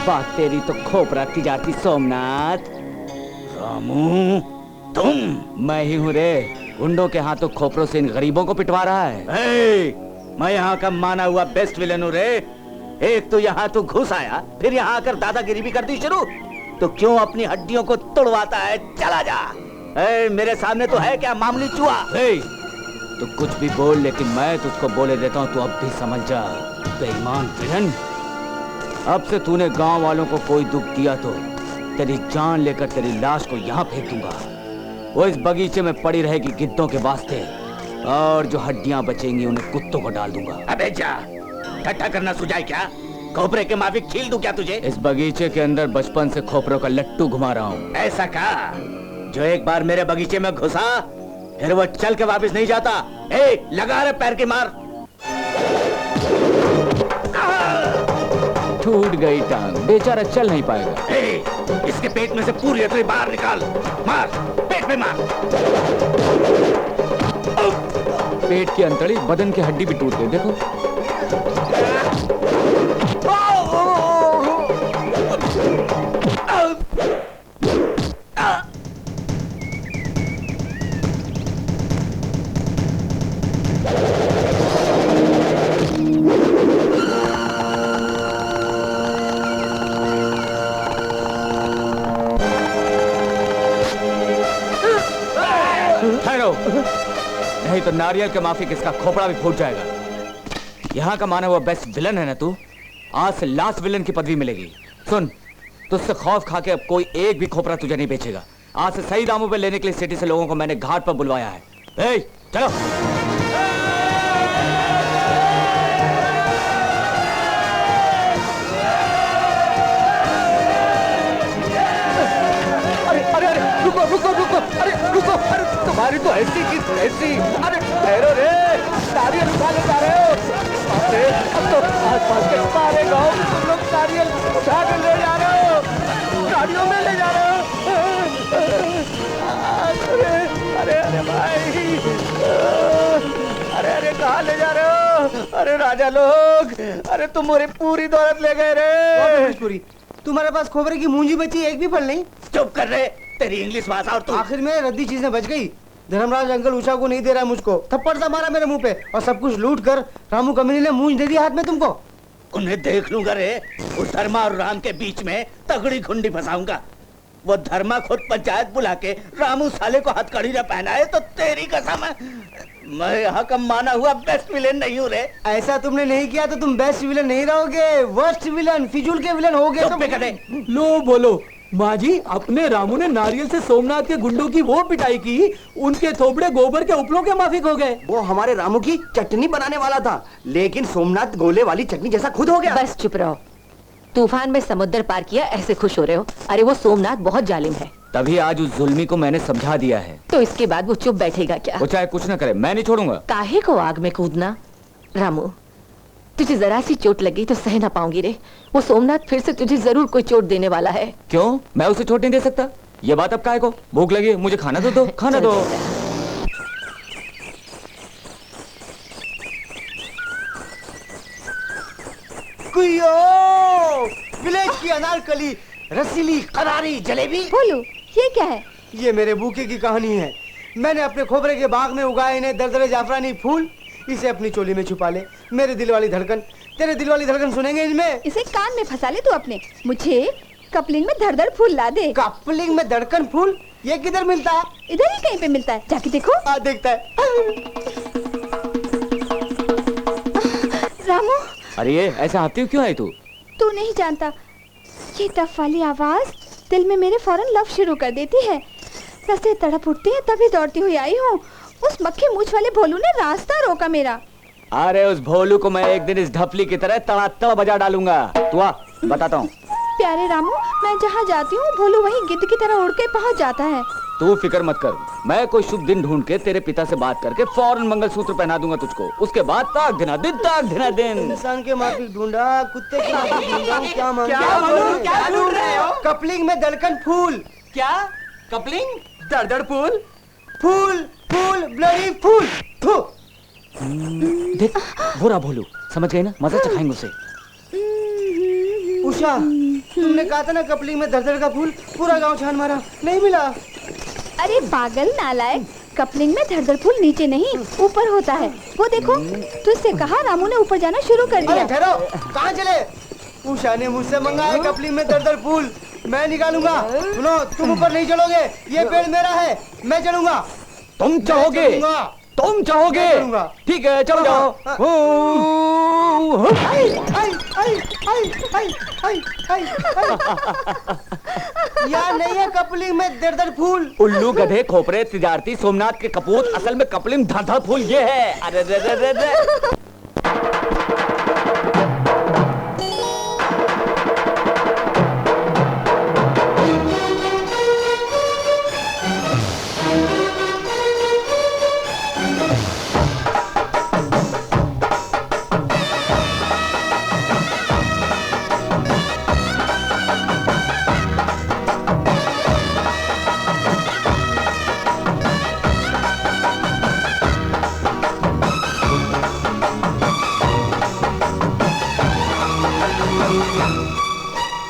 बात तेरी तो खोपरा की जाती सोमनाथ। रामू तुम? मैं ही हूँ रे, गुंडों के हाथों खोपरों से इन गरीबों को पिटवा रहा है। मैं यहाँ का माना हुआ बेस्ट विलन हूँ रे। एक तो यहाँ तू घुस आया, फिर यहाँ आकर दादागिरी भी कर दी शुरू। तो क्यों अपनी हड्डियों को तोड़वाता है? चला जा। मेरे सामने तो है क्या मामूली चूहा। तू कुछ भी बोल, लेकिन मैं तुझको बोले देता हूँ, तू अब भी समझ जा। बेईमान विलन, अब से तूने गांव वालों को कोई दुख दिया तो तेरी जान लेकर तेरी लाश को यहाँ फेंक दूंगा। वो इस बगीचे में पड़ी रहेगी गिद्धों के वास्ते, और जो हड्डियां बचेंगी उन्हें कुत्तों को डाल दूंगा। अबे जा, ठट्टा करना सुझाए क्या? खोपरे के माफिक छील दूं क्या तुझे? इस बगीचे के अंदर बचपन से खोपरों का लट्टू घुमा रहा हूँ। ऐसा का? जो एक बार मेरे बगीचे में घुसा फिर वो चल के वापस नहीं जाता। लगा रे पैर की मार। टूट गई टांग, बेचारा चल नहीं पाएगा। इसके पेट में से पूरी हथेली बाहर निकाल, मार, पेट पे मार। पेट की अंतड़ी, बदन की हड्डी भी टूट गई, देखो। नहीं तो नारियल के माफिक इसका खोपड़ा भी फूट जाएगा। यहाँ का माना हुआ बेस्ट विलन है ना तू, आज से लास्ट विलन की पदवी मिलेगी। सुन, तुझसे खौफ खा के अब कोई एक भी खोपड़ा तुझे नहीं बेचेगा। आज से सही दामों पे लेने के लिए सिटी से लोगों को मैंने घाट पर बुलवाया है। चलो। रुको, अरे तुम्हारी तो ऐसी की ऐसी। अरे ठहरो रे, नारियल उठा ले जा रहे हो। अरे अब तो आसपास के सारे गांव में तुम लोग नारियल उठा के ले जा रहे हो, गाड़ियों में ले जा रहे हो। अरे अरे भाई, अरे कहाँ ले जा रहे हो? अरे राजा लोग, अरे तुम मेरी पूरी दौलत ले गए रे। तुम्हारे पास खोपरे की मूंजी बची, एक भी फल नहीं। चुप कर रहे, तेरी इंग्लिश भाषा और तू। आखिर में रद्दी चीजें बच गई। धर्मराज अंकल उषा को नहीं दे रहा मुझको, थप्पड़ सा मारा मेरे मुंह पे, और सब कुछ लूट कर रामू कमीने ने मूंज दे दी हाथ में तुमको। उन्हें देख लूंगा रे, उस धर्मा और राम के बीच में तगड़ी खुंडी फंसाऊंगा। वो धर्मा खुद पंचायत बुला के रामू साले को हथकड़ी न पहनाए तो तेरी कसम है, मैं यहाँ का माना हुआ बेस्ट विलेन नहीं हूँ रे। ऐसा तुमने नहीं किया तो तुम बेस्ट विलन नहीं रहोगे, वर्स्ट विलन, फिजूल के विलन होगे। लो बोलो माँ जी, अपने रामू ने नारियल से सोमनाथ के गुंडों की वो पिटाई की, उनके थोपड़े गोबर के उपलों के माफिक हो गए। वो हमारे रामू की चटनी बनाने वाला था, लेकिन सोमनाथ गोले वाली चटनी जैसा खुद हो गया। बस चुप रहो, तूफान में समुद्र पार किया ऐसे खुश हो रहे हो। अरे वो सोमनाथ बहुत जालिम है। तभी आज उस जुल्मी को मैंने समझा दिया है। तो इसके बाद वो चुप बैठेगा क्या? वो चाहे कुछ न करे, मैं नहीं छोड़ूंगा। काहे को आग में कूदना? रामू, तुझे जरा सी चोट लगी तो सह ना पाऊंगी रे। वो सोमनाथ फिर से तुझे जरूर कोई चोट देने वाला है। क्यों? मैं उसे चोट नहीं दे सकता? ये बात अब काहे को? भूख लगी है, मुझे खाना तो दो, खाना दो। विलेज की अनारकली, रसीली करारी जलेबी। बोलो, ये क्या है? ये मेरे बूके की कहानी है। मैंने अपने खोपरे के बाग में उगाए इन्हें दरदरे जाफरानी फूल। इसे अपनी चोली में छुपा ले। मेरे दिल वाली धड़कन, तेरे दिल वाली धड़कन सुनेंगे इनमें। इसे कान में फंसा ले तू अपने। मुझे कपलिंग में धड़धड़ फूल ला दे। कपलिंग में धड़कन फूल? ये किधर मिलता है? इधर ही कहीं पे मिलता है, जाके देखो। देखता है। रामू, अरे ये ऐसा आती क्यों आई तू? तू नहीं जानता, ये टफ वाली आवाज दिल में मेरे फौरन लव शुरू कर देती है। रस्ते तड़प उठती है, तभी दौड़ती हुई आई हूँ। उस मक्खी मूछ वाले भोलू ने रास्ता रोका मेरा। अरे उस भोलू को मैं एक दिन इस ढपली की तरह तड़ातड़ बजा डालूंगा। तू आ, बताता हूँ। प्यारे रामू, मैं जहाँ जाती हूँ भोलू वहीं गिद्ध की तरह उड़ के पहुँच जाता है। तू फिक्र मत कर, मैं कोई शुभ दिन ढूंढ के तेरे पिता से बात करके फौरन मंगलसूत्र पहना दूंगा तुझको। उसके बाद ताक धिना दिन, ताक धिना दिन। इंसान के माफिक ढूंढा, कुत्ते के माफिक ढूंढा। क्या ढूंढ रहे हो? कपलिंग में धड़कन फूल। क्या? कपलिंग? दरदड़ फूल? फूल फूल ब्लडी फूल। देख, बुरा भोलू, समझ गए ना? मजा चखाएंगे उसे। उषा, तुमने कहा था ना कपलिंग में दरदर का फूल, पूरा गांव छान मारा, नहीं मिला। अरे पागल नालायक, कपलिंग में धड़धड़ फूल नीचे नहीं ऊपर होता है। वो देखो, तुझसे कहा रामू ने ऊपर जाना शुरू कर अरे दिया। ठहरो, कहाँ चले? उषा ने मुझसे मंगाया कपलिंग में दरदर फूल, मैं निकालूंगा। सुनो, तुम ऊपर नहीं चलोगे, ये पेड़ मेरा है, मैं चलूंगा। तुम चाहोगे, तुम चाहोगे, ठीक है चलो जाओ। आई, आई, आई, आई, आई, आई, आई, आई। यार नहीं है कपलिंग में दरदर फूल। उल्लू गधे खोपरे तिजारती सोमनाथ के कपूत, असल में कपलिंग धड़धड़ फूल ये है। अरे रे रे रे रे।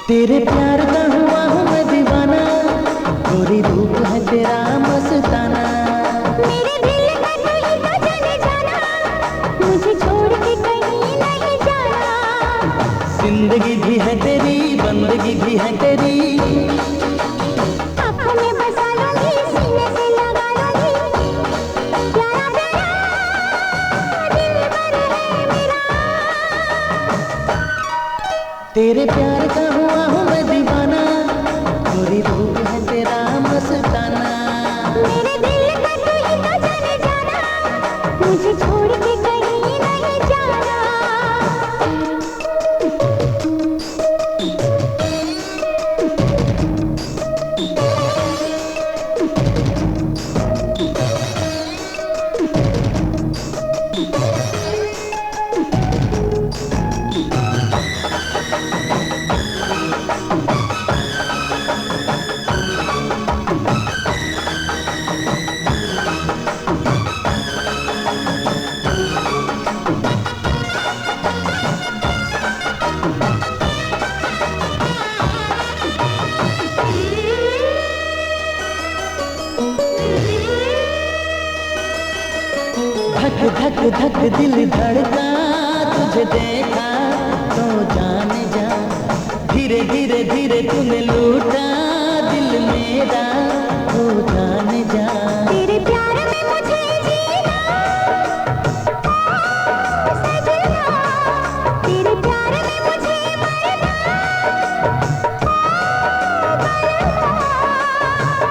तेरे प्यार का हुआ हूँ मैं दीवाना, गोरी रूप है तेरा मस्ताना। मेरे दिल का तू ही तो जाने जाना, मुझे छोड़ के कहीं नहीं जाना। जिंदगी भी है तेरी, बंदगी भी है तेरी, आँखों में बसा लूंगी, सीने से लगा लूंगी। प्यारा प्यारा दिलबर है मेरा। तेरे प्यार का हुआ हूँ मैं दीवाना, गोरी रूप है तेरा मस्ताना। मेरे दिल का तू ही तो जाने जाना, मुझे छोड़ के कहीं नहीं जाना। धक धक धक दिल धड़का, तुझे देखा तो जाने जा। धीरे धीरे धीरे तूने लूटा दिल मेरा, तो जाने जा। तेरे प्यार में मुझे जीना, ओ सजना। तेरे प्यार में मुझे मरना,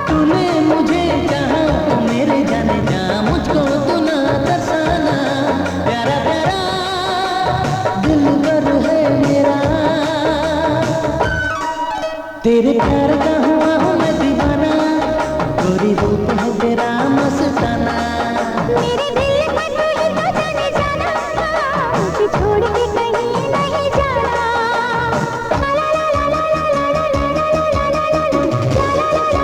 तूने मुझे चाहा तो मेरे जाने जा, मुझको तू ना तरसाना। प्यारा प्यारा दिलबर है मेरा, तेरे प्यार का हुआ हूँ मैं दीवाना, गोरी रूप है तेरा मस्ताना। मेरे दिल का तू ही तो जाने जाना, मुझे छोड़ के कहीं नहीं जाना। ला ला ला ला ला ला ला ला ला ला ला ला ला।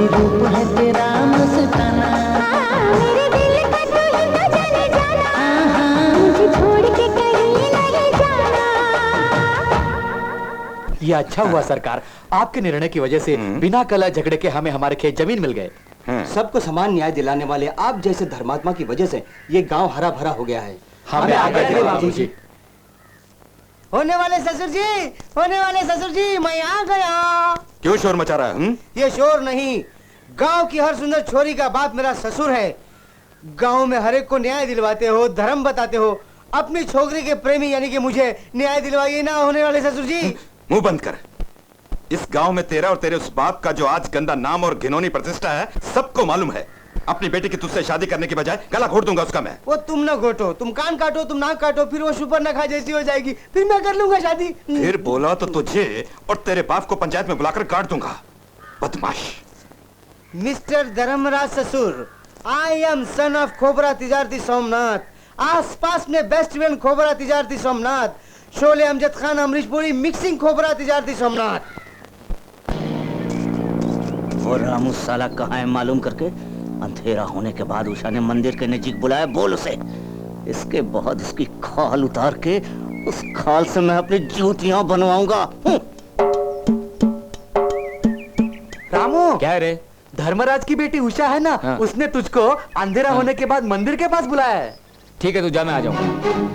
रूप है तेरा मस्ताना। मेरे दिल का तू ही तो जाने जाना, मुझे छोड़ के कहीं नहीं जाना। ये अच्छा हुआ सरकार, आपके निर्णय की वजह से बिना कलह झगड़े के हमें हमारे खेत जमीन मिल गए। सबको समान न्याय दिलाने वाले आप जैसे धर्मात्मा की वजह से ये गांव हरा भरा हो गया है। हमें आगे दे बाबूजी। होने वाले ससुर जी, होने वाले ससुर जी, मैं आ गया। क्यों शोर मचा रहा है? ये शोर नहीं, गांव की हर सुंदर छोरी का बाप मेरा ससुर है। गांव में हर एक को न्याय दिलवाते हो, धर्म बताते हो, अपनी छोकरी के प्रेमी यानी कि मुझे न्याय दिलवाइए ना होने वाले ससुर जी। मुंह बंद कर। इस गांव में तेरा और तेरे उस बाप का जो आज गंदा नाम और घिनौनी प्रतिष्ठा है, सबको मालूम है। अपनी बेटी की तुझसे शादी करने के बजाय गला घोट दूंगा उसका मैं। वो तुम ना घोटो, तुम कान काटो, तुम नाक काटो, फिर वो सुपर्णखा जैसी हो जाएगी, फिर मैं कर लूंगा शादी। फिर बोला तो तुझे और तेरे बाप को पंचायत में बुलाकर काट दूंगा, बदमाश। मिस्टर धर्मराज ससुर, I am son of Khobra Tijarti Somnath. आसपास में best well Khobra Tijarti Somnath, Sholay Amjad Khan Amrishpuri mixing Khobra Tijarti Somnath. और रामू साला कहाँ है मालूम करके अंधेरा होने के बाद उषा ने मंदिर के नजीक बुलाया, बोल उसे। इसके बाद उसकी खाल उतार के उस खाल से मैं अपनी जूतियां बनवाऊंगा। रामू, क्या रे? धर्मराज की बेटी उषा है ना, हाँ। उसने तुझको अंधेरा होने के बाद मंदिर के पास बुलाया है। ठीक है, तू जा, मैं आ जाऊंगा।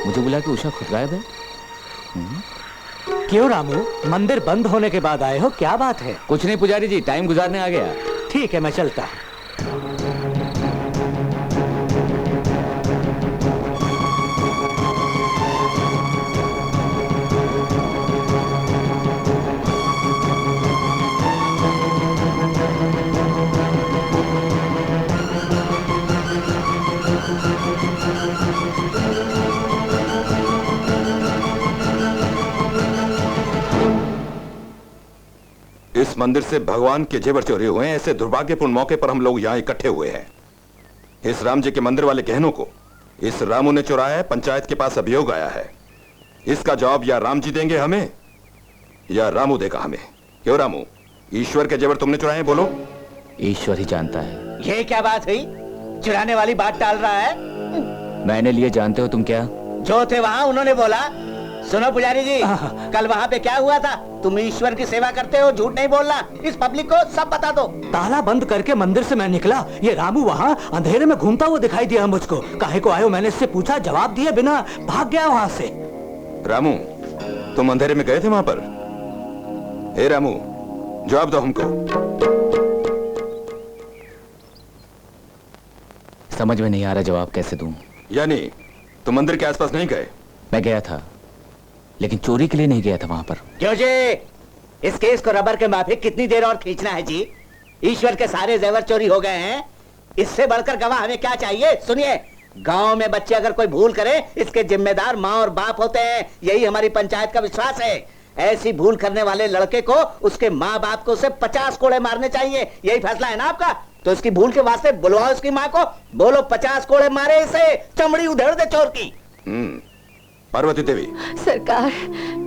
मुझे बुला के उषा खुद गायब है। क्यों रामू, मंदिर बंद होने के बाद आए हो, क्या बात है? कुछ नहीं पुजारी जी, टाइम गुजारने आ गया। ठीक है, मैं चलता। इस मंदिर से भगवान के जेवर चोरी हुए हैं, ऐसे दुर्भाग्यपूर्ण मौके पर हम लोग यहाँ इकट्ठे हुए हैं। इस राम जी के मंदिर वाले गहनों को इस रामू ने चुराया है। पंचायत के पास अभियोग आया है। इसका जवाब या राम जी देंगे हमें या रामू देगा हमें। क्यों रामू, ईश्वर के जेवर तुमने चुराए हैं? बोलो। ईश्वर ही जानता है। ये क्या बात हुई? चुराने वाली बात टाल रहा है। मैंने लिए, जानते हो तुम क्या? जो थे वहाँ उन्होंने बोला। सुनो पुजारी जी, कल वहाँ पे क्या हुआ था? तुम ईश्वर की सेवा करते हो, झूठ नहीं बोलना। इस पब्लिक को सब बता दो। ताला बंद करके मंदिर से मैं निकला, ये रामू वहाँ अंधेरे में घूमता हुआ दिखाई दिया मुझको। काहे को आए हो मैंने इससे पूछा, जवाब दिए बिना भाग गया वहाँ से। रामू, तुम अंधेरे में गए थे वहाँ पर? हे रामू, जवाब दो हमको। समझ में नहीं आ रहा जवाब कैसे दूं। यानी तुम मंदिर के आसपास नहीं गए? मैं गया था, लेकिन चोरी के लिए नहीं गया था वहां पर। क्यों जी? इस केस को रबर के माफिक कितनी देर और खींचना है जी? ईश्वर के सारे जेवर चोरी हो गए हैं। इससे बढ़कर गवाह हमें क्या चाहिए? सुनिए, गांव में बच्चे अगर कोई भूल करे, इसके जिम्मेदार माँ और बाप होते हैं। यही हमारी पंचायत का विश्वास है। ऐसी भूल करने वाले लड़के को उसके माँ बाप को उसे 50 कोड़े मारने चाहिए। यही फैसला है ना आपका? तो इसकी भूल के वास्ते बुलवाओ उसकी माँ को, बोलो 50 कोड़े मारे इसे, चमड़ी उधेड़ दे चोर की। पार्वती देवी। सरकार,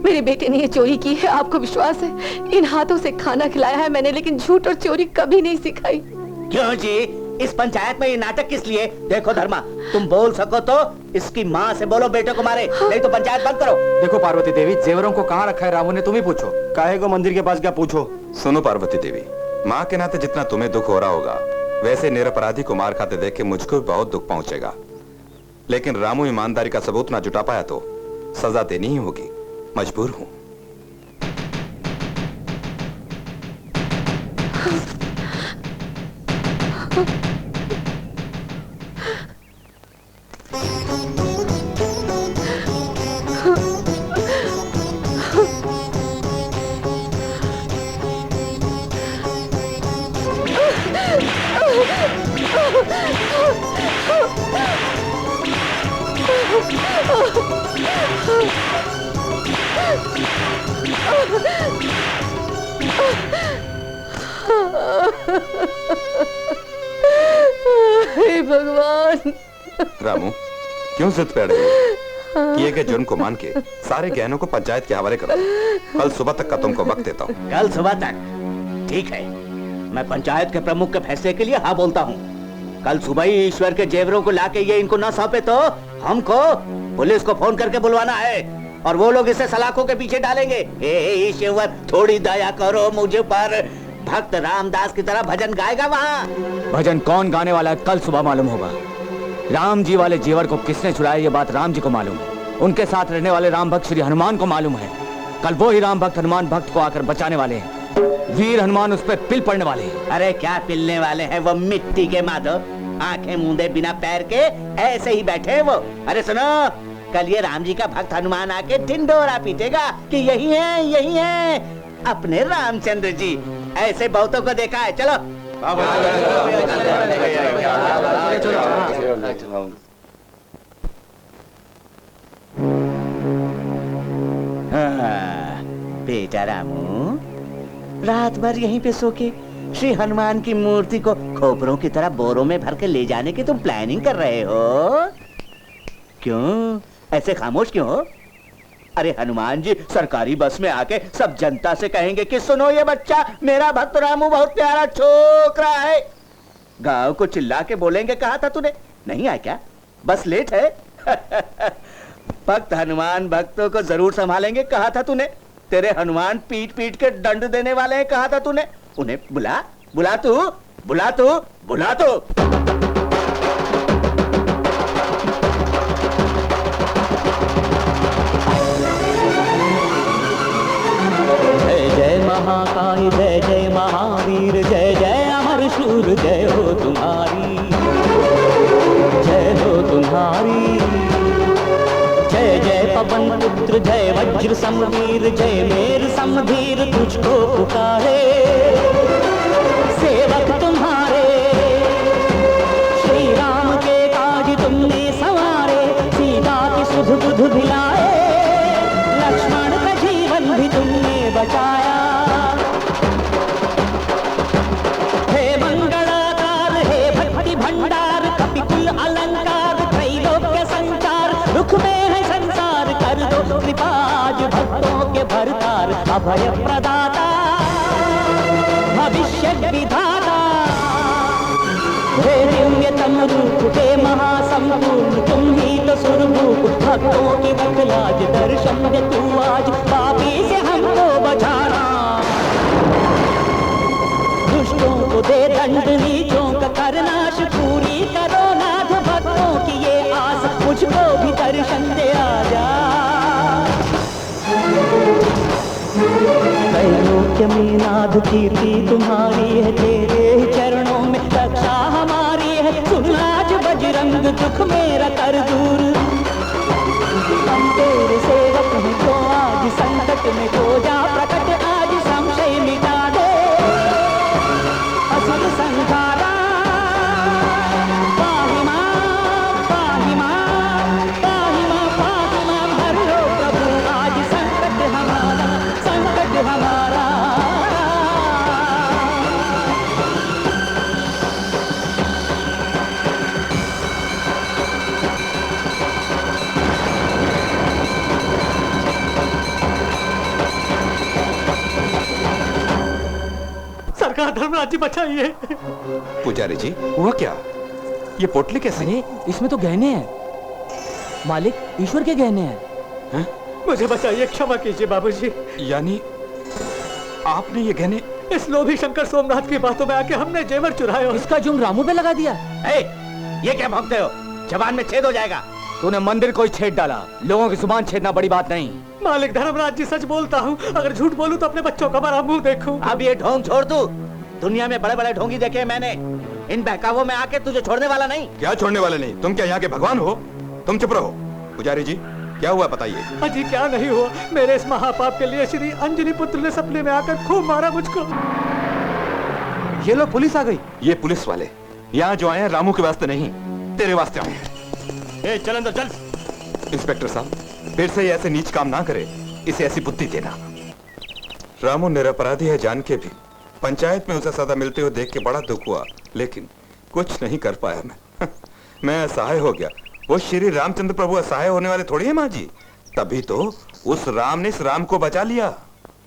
मेरे बेटे ने ये चोरी की है, आपको विश्वास है? इन हाथों से खाना खिलाया है मैंने, लेकिन झूठ और चोरी कभी नहीं सिखाई। क्यों जी? इस पंचायत में ये नाटक किस लिए? देखो धर्मा, तुम बोल सको तो इसकी माँ से बोलो बेटे को मारे, नहीं तो पंचायत बंद करो। देखो पार्वती देवी, जेवरों को कहाँ रखा है रामू ने, तुम ही पूछो। काहे को मंदिर के पास क्या पूछो। सुनो पार्वती देवी, माँ के नाते जितना तुम्हें दुख हो रहा होगा, वैसे निरपराधी को मार खाते देख के मुझको बहुत दुख पहुंचेगा। लेकिन रामू ईमानदारी का सबूत ना जुटा पाया तो सजा देनी ही होगी, मजबूर हूं। भगवान। रामू, क्यों जिद पे अड़े हो? किए गए जुर्म को मान के सारे गहनों को पंचायत के हवाले करो। कल सुबह तक का तुमको वक्त देता हूँ। कल सुबह तक? ठीक है, मैं पंचायत के प्रमुख के फैसले के लिए हाँ बोलता हूँ। कल सुबह ही ईश्वर के जेवरों को लाके ये इनको ना सौंपे तो हमको पुलिस को फोन करके बुलवाना है और वो लोग इसे सलाखों के पीछे डालेंगे। हे ईश्वर, थोड़ी दया करो मुझे पर। भक्त रामदास की तरह भजन गाएगा वहाँ। भजन कौन गाने वाला है कल सुबह मालूम होगा। राम जी वाले जेवर को किसने चुराया ये बात राम जी को मालूम है। उनके साथ रहने वाले राम भक्त श्री हनुमान को मालूम है। कल वो ही राम भक्त हनुमान भक्त को आकर बचाने वाले हैं। वीर हनुमान उस पर पिल पड़ने वाले हैं। अरे क्या पिलने वाले हैं, वो मिट्टी के माधव, आंखें मूंदे बिना पैर के ऐसे ही बैठे हैं वो। अरे सुनो, कल ये राम जी का भक्त हनुमान आके ढिंढोरा पीटेगा कि यही है अपने रामचंद्र जी। ऐसे बहुतों को देखा है। चलो बेटा रामू, रात भर यहीं पे सो के श्री हनुमान की मूर्ति को खोपरों की तरह बोरों में भर के ले जाने की तुम प्लानिंग कर रहे हो? क्यों ऐसे खामोश क्यों हो? अरे हनुमान जी सरकारी बस में आके सब जनता से कहेंगे कि सुनो ये बच्चा मेरा भक्त रामू बहुत प्यारा छोकरा है। गांव को चिल्ला के बोलेंगे कहा था तूने, नहीं आया क्या? बस लेट है। भक्त हनुमान भक्तों को जरूर संभालेंगे कहा था तूने। तेरे हनुमान पीट पीट के दंड देने वाले हैं कहा था तूने। उन्हें बुला तू। महाकाय जय जय महावीर जय जय अमर शूर जय हो तुम्हारी, जय हो तुम्हारी। जय जय पवन पुत्र जय वज्र समवीर जय मेर समधीर तुझको पुकारे सेवक तुम्हारे। श्री राम के काज तुमने संवारे, सीता की सुध बुध भिलाए, लक्ष्मण का जीवन भी तुमने बचाया। भरतार अभय प्रदाता भविष्य विधाता, हे दिव्यतम रूप हे महासंपूर्ण तुम ही तो सुरभूप। भक्तों की बखलाज दर्शन दे तू आज, पापी से हमको बचाना। दुष्टों को दे दंड नीचों का करनाश, पूरी करो नाथ भक्तों की ये आस, मुझको भी दर्शन दे आजा। त्रैलोक्य में नाथ कीर्ति तुम्हारी है, तेरे चरणों में रक्षा हमारी है। सुन आज बजरंग दुख मेरा कर दूर, हम तेरे सेवक हैं तो आज संकट में हो जा प्रकट, आज संशय मिटा दे असुर संहारा। पाहि मां पाहि मां पाहि मां पाहि मां, हर लो प्रभु आज संकट हमारा, संकट हमारा। सरकार धर्मराज जी बचाइए। पुजारी जी हुआ क्या? ये पोटली कैसे? अरे इसमें तो गहने हैं मालिक, ईश्वर के गहने हैं। मुझे बचाइए, क्षमा कीजिए बाबूजी। यानी आपने ये गहने? इस लोभी शंकर सोमनाथ की बातों में आके हमने जेवर चुराए और इसका जुर्म रामू पे लगा दिया। ये क्या भौंकते हो? जबान में छेद हो जाएगा। तूने मंदिर को ही छेद डाला, लोगों की जुबान छेदना बड़ी बात नहीं। मालिक धर्मराज जी सच बोलता हूँ, अगर झूठ बोलूं तो अपने बच्चों का बड़ा मुंह देखूं। अब ये ढोंग छोड़ तू। दुनिया में बड़े बड़े ढोंगी देखे मैंने, इन बहकावों में आके तुझे छोड़ने वाला नहीं। क्या छोड़ने वाले नहीं? तुम क्या यहाँ के भगवान हो? तुम चुप रहो। पुजारी जी क्या हुआ बताइए। अजी क्या नहीं हुआ, मेरे इस महापाप के लिए श्री अंजनी पुत्र ने सपने में आकर खूब मारा मुझको। ये लो पुलिस आ गई। ये पुलिस वाले यहाँ जो आए हैं रामू के वास्ते नहीं, तेरे वास्ते आए हैं। चल अंदर चल। इंस्पेक्टर साहब फिर से ऐसे नीच काम ना करे, इसे ऐसी बुद्धि देना। रामू निरपराधी है जान के भी पंचायत में उसे सजा मिलते हुए देख के बड़ा दुख हुआ, लेकिन कुछ नहीं कर पाया मैं। मैं असहाय हो गया। वो श्री रामचंद्र प्रभु असहाय होने वाले थोड़ी है माँ जी। तभी तो उस राम ने इस राम को बचा लिया।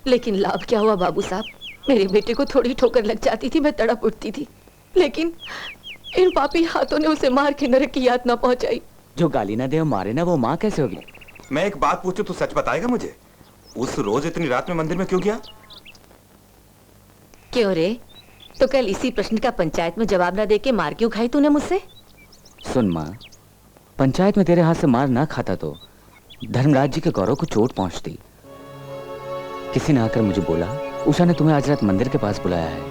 लेकिन लाभ क्या हुआ बाबू साहब? मेरे बेटे को थोड़ी ठोकर लग जाती थी, मैं तड़प उठती थी, लेकिन इन पापी हाथों ने उसे मार के नरक की यातना पहुंचाई। जो गाली ना दे और मारे ना, वो माँ कैसे होगी? मैं एक बात पूछूं तो सच बताएगा मुझे? उस रोज इतनी रात में मंदिर में क्यों गया? क्यों रे? तो कल इसी प्रश्न का पंचायत में जवाब ना देके मार क्यों खाई तूने मुझसे? सुन माँ, पंचायत में तेरे हाथ से मार ना खाता तो धर्मराज जी के गौरव को चोट पहुंचती। किसी ने आकर मुझे बोला, उषा ने तुम्हें आज रात मंदिर के पास बुलाया है,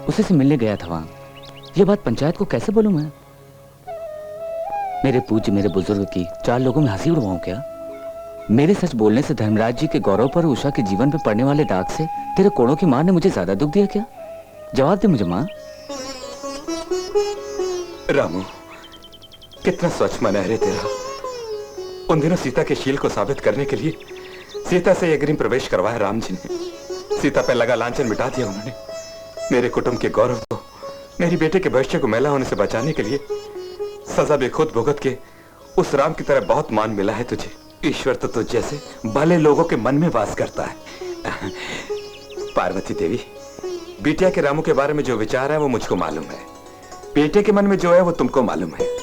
उसे से मिलने गया था वहां। ये बात पंचायत को कैसे बोलूं मैं? मेरे पूज्य, मेरे बुजुर्ग की 4 लोगों में हंसी उड़वाऊं क्या? मेरे सच बोलने से धर्मराज जी के गौरव पर, उषा के जीवन पर पड़ने वाले दाग से तेरे कोड़ों की मां ने मुझे ज्यादा दुख दिया क्या? जवाब दे मुझे मां। रामू, कितना स्वच्छ मन है रे तेरा। उन दिनों सीता के शील को साबित करने के लिए सीता से अग्रिम प्रवेश करवाया राम जी ने। सीता पे लगा लांछन मिटा दिया उन्होंने। मेरे कुटुंब के गौरव को, मेरी बेटे के भविष्य को मैला होने से बचाने के लिए सजा भी खुद भुगत के उस राम की तरह बहुत मान मिला है तुझे। ईश्वर तो तुझ जैसे भले लोगों के मन में वास करता है। पार्वती देवी, बिटिया के रामू के बारे में जो विचार है वो मुझको मालूम है, बेटे के मन में जो है वो तुमको मालूम है।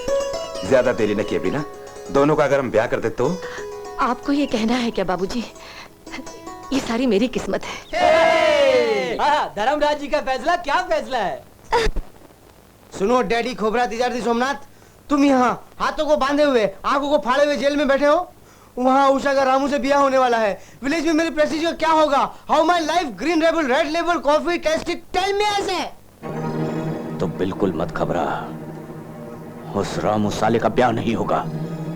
ज्यादा देरी न किए बिना दोनों का अगर हम ब्याह कर दे तो? आपको ये कहना है क्या बाबूजी? ये सारी मेरी किस्मत है। धर्मराज जी का फैसला क्या फैसला है? सुनो डैडी खोबरा तिजारती सोमनाथ, तुम यहाँ हाथों को बांधे हुए, आंखों को फाड़े हुए जेल में बैठे हो। वहाँ उषा का रामू से ब्याह होने वाला है। विलेज में मेरे प्रेस्टीज का क्या होगा? How my life, green label, red label, coffee, tasty, tell me ऐसे। तो बिल्कुल मत घबरा, उस रामू साले का ब्याह नहीं होगा,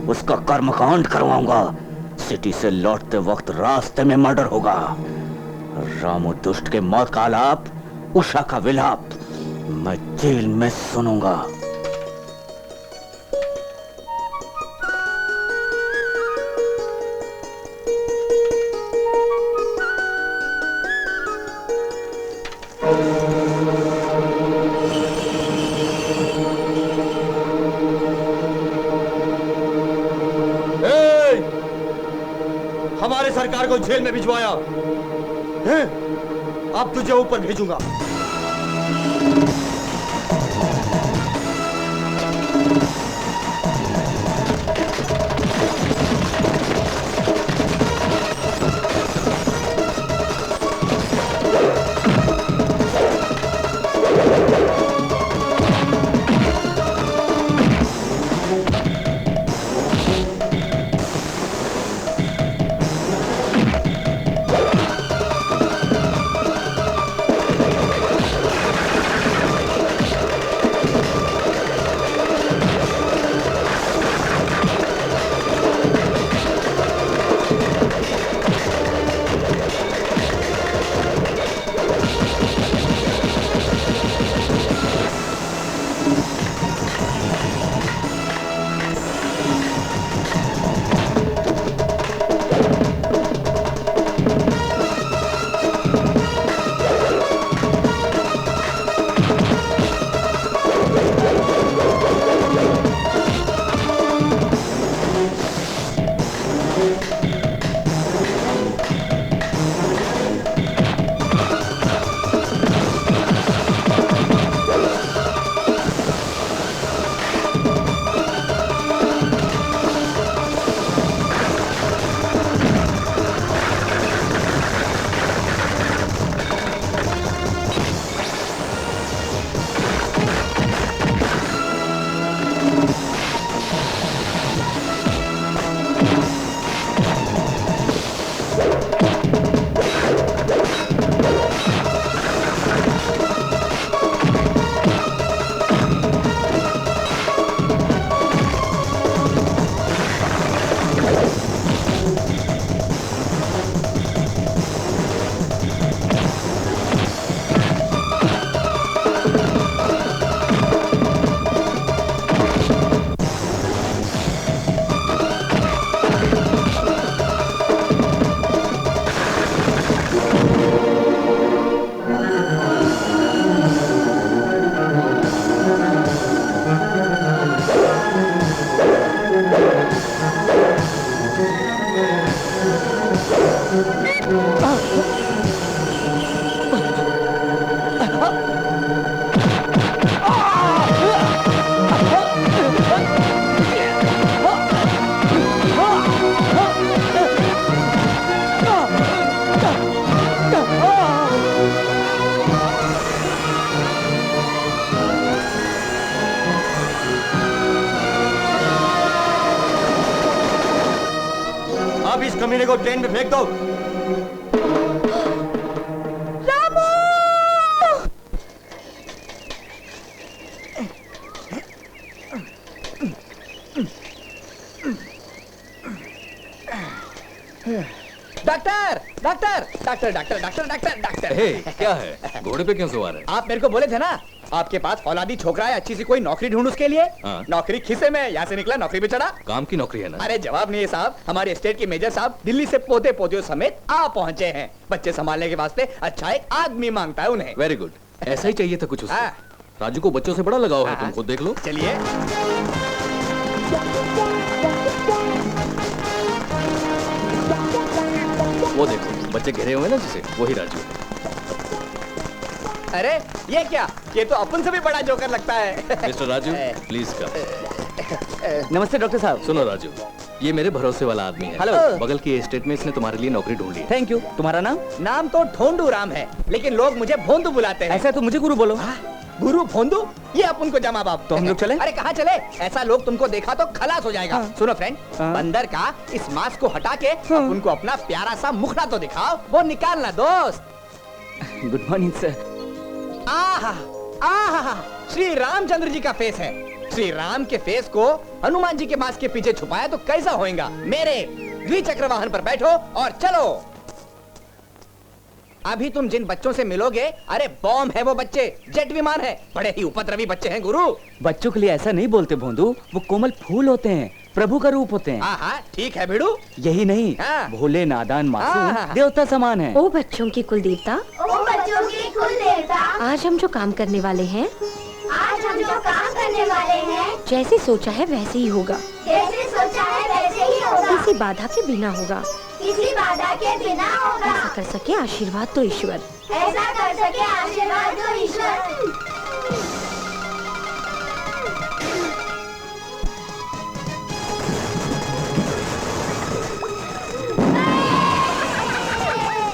उसका कर्मकांड करवाऊंगा। सिटी से लौटते वक्त रास्ते में मर्डर होगा। रामू दुष्ट के मौत का आलाप, उषा का विलाप मैं जेल में सुनूंगा। हमारे सरकार को जेल में भिजवाया है? अब तुझे ऊपर भेजूंगा। कमीने को ट्रेन में फेंक दो। Doctor doctor doctor doctor doctor doctor doctor क्या है, घोड़े पे क्यों सवार है? आप मेरे को बोले थे ना आपके पास औलादी छोकरा है, अच्छी सी कोई नौकरी ढूंढ उसके लिए। हाँ। नौकरी खिसे में, यहाँ से निकला नौकरी पे चढ़ा। काम की नौकरी है ना? अरे जवाब नहीं है साहब, हमारे स्टेट के मेजर साहब दिल्ली से पोते पोतियों समेत आ पहुंचे हैं। बच्चे संभालने के वास्ते अच्छा एक आदमी मांगता है उन्हें। वेरी गुड, ऐसा ही चाहिए था कुछ उससे। हाँ। राजू को बच्चों से बड़ा लगाव है, हाँ। तुम खुद देख लो। चलिए वो देखो बच्चे घेरे हुए ना जिसे, वही राजू। अरे ये क्या, ये तो अपन से भी बड़ा जोकर लगता है। Mister Raju please come. नमस्ते डॉक्टर साहब। सुनो राजू, ये मेरे भरोसे वाला आदमी है। हेलो। बगल की एस्टेट में इसने तुम्हारे लिए नौकरी ढूंढी है। Thank you. तुम्हारा नाम? नाम तो ढोंडू राम है, लेकिन लोग मुझे भोंदू बुलाते हैं। ऐसा तो मुझे गुरु बोलो। गुरु भोंदू, ये अपन को जमा बाप। तो हम लोग चले? अरे कहाँ चले, ऐसा लोग तुमको देखा तो खलास हो जाएगा। सुनो फ्रेंड, बंदर का इस मास्क को हटा के उनको अपना प्यारा सा मुखड़ा तो दिखाओ, वो निकालना दोस्त। Good morning sir. आहा आहा, श्री रामचंद्र जी का फेस है। श्री राम के फेस को हनुमान जी के मास्क के पीछे छुपाया तो कैसा होएगा। मेरे द्विचक्र वाहन पर बैठो और चलो। अभी तुम जिन बच्चों से मिलोगे, अरे बॉम्ब है वो बच्चे, जेट विमान है, बड़े ही उपद्रवी बच्चे हैं गुरु। बच्चों के लिए ऐसा नहीं बोलते भोंदू, वो कोमल फूल होते हैं, प्रभु का रूप होते हैं। हाँ ठीक है भिड़ू। यही नहीं, हाँ। भोले नादान मासूम हाँ। देवता समान है। ओ बच्चों की कुल देवता, ओ बच्चों की कुल देवता, आज हम जो काम करने वाले हैं, आज हम जो काम करने वाले हैं, जैसे सोचा है वैसे ही होगा, जैसे सोचा है वैसे ही होगा, किसी बाधा के बिना होगा। किसी बाधा के बिना होगा। ऐसा कर सके आशीर्वाद तो ईश्वर। ऐसा कर सके आशीर्वाद तो ईश्वर।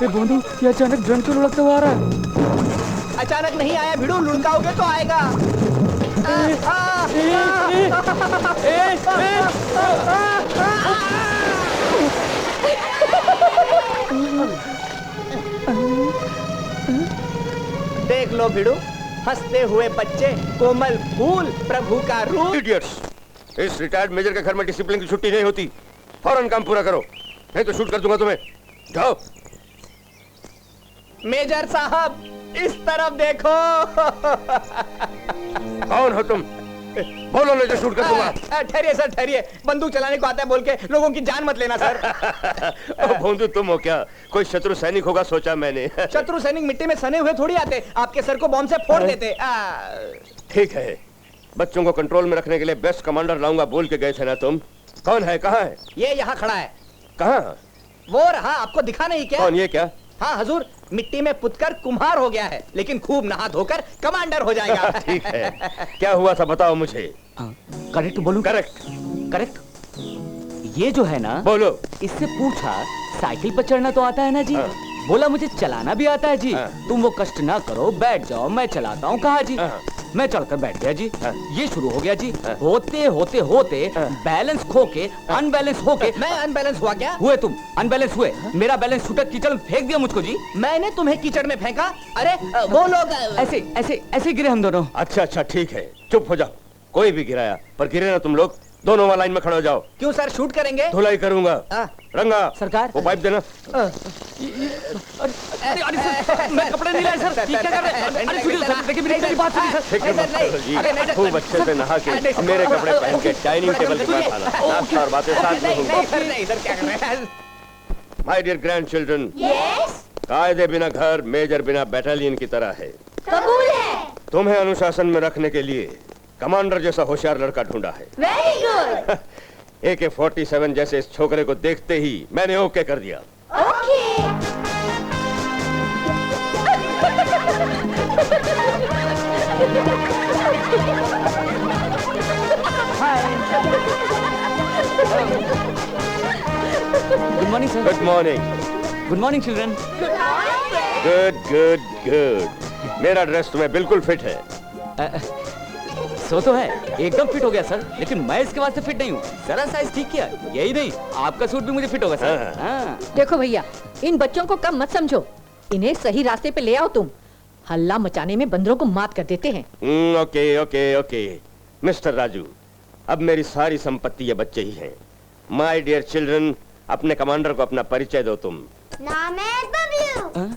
भोंदू, ये अचानक ड्रम क्यों लुढ़कता हुआ आ रहा है? अचानक नहीं आया भिड़ू, लुढ़काओगे तो आएगा। देख लो भिड़ू, हंसते हुए बच्चे, कोमल फूल, प्रभु का रूप। इडियट्स, इस रिटायर्ड मेजर के घर में डिसिप्लिन की छुट्टी नहीं होती। फौरन काम पूरा करो, नहीं तो शूट कर दूंगा तुम्हें। जाओ। मेजर साहब इस तरफ देखो। कौन हो तुम? बोलो नहीं तो शूट कर दूंगा। ठहरिए सर ठहरिए, बंदूक चलाने को आता है बोल के लोगों की जान मत लेना सर। भोंदू तुम हो क्या? कोई शत्रु सैनिक होगा सोचा मैंने। शत्रु सैनिक मिट्टी में सने हुए थोड़ी आते, आपके सर को बॉम्ब से फोड़ देते। ठीक है, बच्चों को कंट्रोल में रखने के लिए बेस्ट कमांडर लाऊंगा बोल के गए थे ना तुम। कौन है, कहाँ है? ये यहाँ खड़ा है। कहाँ? वो रहा, आपको दिखा नहीं क्या? कौन, ये क्या? हाँ हजूर, मिट्टी में पुतकर कुम्हार हो गया है, लेकिन खूब नहा धोकर कमांडर हो जाएगा। ठीक है, क्या हुआ था बताओ मुझे। करेक्ट बोलूं? करेक्ट। करेक्ट। ये जो है ना, बोलो। इससे पूछा साइकिल पर चढ़ना तो आता है ना जी? हाँ। बोला मुझे चलाना भी आता है जी। हाँ। तुम वो कष्ट ना करो, बैठ जाओ, मैं चलाता हूँ। कहा जी? हाँ। मैं चढ़कर बैठ गया जी। हाँ। ये शुरू हो गया जी। हाँ। होते होते होते हाँ। बैलेंस खो के अनबैलेंस हो के मैं अनबैलेंस हुआ क्या? हुए तुम अनबैलेंस हुए। मेरा बैलेंस छूटा, कीचड़ में फेंक दिया मुझको जी। मैंने तुम्हें कीचड़ में फेंका? अरे वो लोग ऐसे ऐसे ऐसे गिरे हम दोनों। अच्छा अच्छा ठीक है, चुप हो जाओ। कोई भी गिराया, पर गिरे ना तुम लोग। दोनों वहाँ लाइन में खड़े हो जाओ। क्यों सर, शूट करेंगे? धुलाई करूंगा। रंगा सरकार। वो पाइप देना। मैं कपड़े नहीं लाया सर। ये क्या कर रहे हैं? अरे सुनिए सर, देखिए मेरी बात सुनिए सर। ठीक है जी, खूब अच्छे से नहा के मेरे कपड़े पहन के डाइनिंग टेबल के पास आना। नाश्ता और बातें साथ में होंगी। नहीं सर, क्या कर रहे हैं? My dear grandchildren, yes, कायदे बिना घर, मेजर बिना बैटालियन की तरह है। कबूल है। तुम्हें अनुशासन में रखने के लिए कमांडर जैसा होशियार लड़का ढूंढा है। Very good. AK-47 जैसे इस छोकरे को देखते ही मैंने ओके कर दिया। Okay. Good morning sir. Good morning. Good morning children. Good good good. मेरा ड्रेस तुम्हें बिल्कुल फिट है। सो तो है, एकदम फिट हो गया सर, लेकिन मैं इसके वास्ते फिट नहीं हूँ। जरा साइज ठीक किया, यही नहीं आपका सूट भी मुझे फिट होगा सर। हाँ। देखो भैया, इन बच्चों को कम मत समझो, इन्हें सही रास्ते पे ले आओ तुम। हल्ला मचाने में बंदरों को मात कर देते हैं। Okay okay okay mister Raju, अब मेरी सारी संपत्ति ये बच्चे ही हैं। माय डियर चिल्ड्रन, अपने कमांडर को अपना परिचय दो तुम। नाम है बबलू।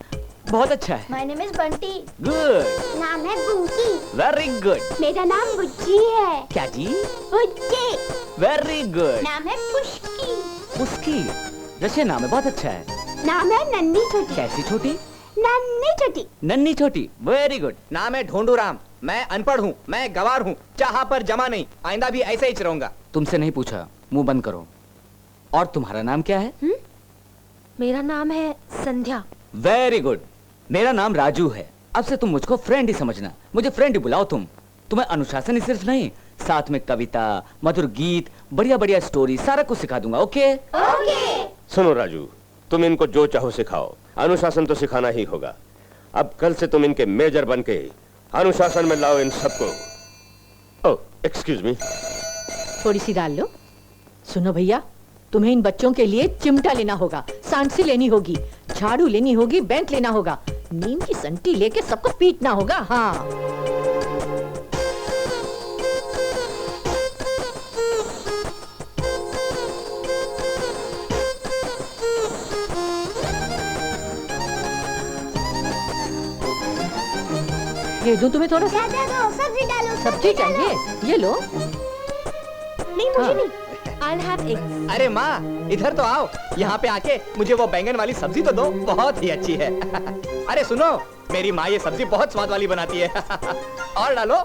बहुत अच्छा है। My name is Bunty. Good. नाम है बूटी। Very good. मेरा नाम बुच्ची है। क्या जी? बुच्ची। Very good. नाम है पुष्की। उसकी जैसे नाम है, बहुत अच्छा है। नाम है नन्ही छोटी। कैसी छोटी? नन्ही छोटी। नन्ही छोटी, वेरी गुड। नाम है ढोंडूराम। मैं अनपढ़ हूँ, मैं गवार हूँ, चाहा पर जमा नहीं, आइंदा भी ऐसे ही चलूंगा। तुमसे नहीं पूछा, मुंह बंद करो। और तुम्हारा नाम क्या है? मेरा नाम है संध्या। Very good. मेरा नाम राजू है। अब से तुम मुझको फ्रेंड ही समझना, मुझे फ्रेंड ही बुलाओ तुम। तुम्हें अनुशासन ही सिर्फ नहीं, साथ में कविता, मधुर गीत, बढ़िया बढ़िया स्टोरी, सारा कुछ सिखा दूंगा। ओके? ओके। सुनो राजू, तुम इनको जो चाहो सिखाओ, अनुशासन तो सिखाना ही होगा। अब कल से तुम इनके मेजर बन के अनुशासन में लाओ इन सबको। Oh excuse me. थोड़ी सी डाल लो। सुनो भैया, तुम्हें इन बच्चों के लिए चिमटा लेना होगा, सांसी लेनी होगी, झाड़ू लेनी होगी, बैंक लेना होगा, नीम की संटी लेके सबको पीटना होगा। हाँ। ये दूं तुम्हें थोड़ा सा? सब्जी डालो। सब्जी चाहिए? ये लो। नहीं मुझे नहीं। I'll have eggs. अरे माँ, इधर तो आओ, यहाँ पे आके मुझे वो बैंगन वाली सब्जी तो दो, बहुत ही अच्छी है। अरे सुनो, मेरी माँ ये सब्जी बहुत स्वाद वाली बनाती है। और डालो।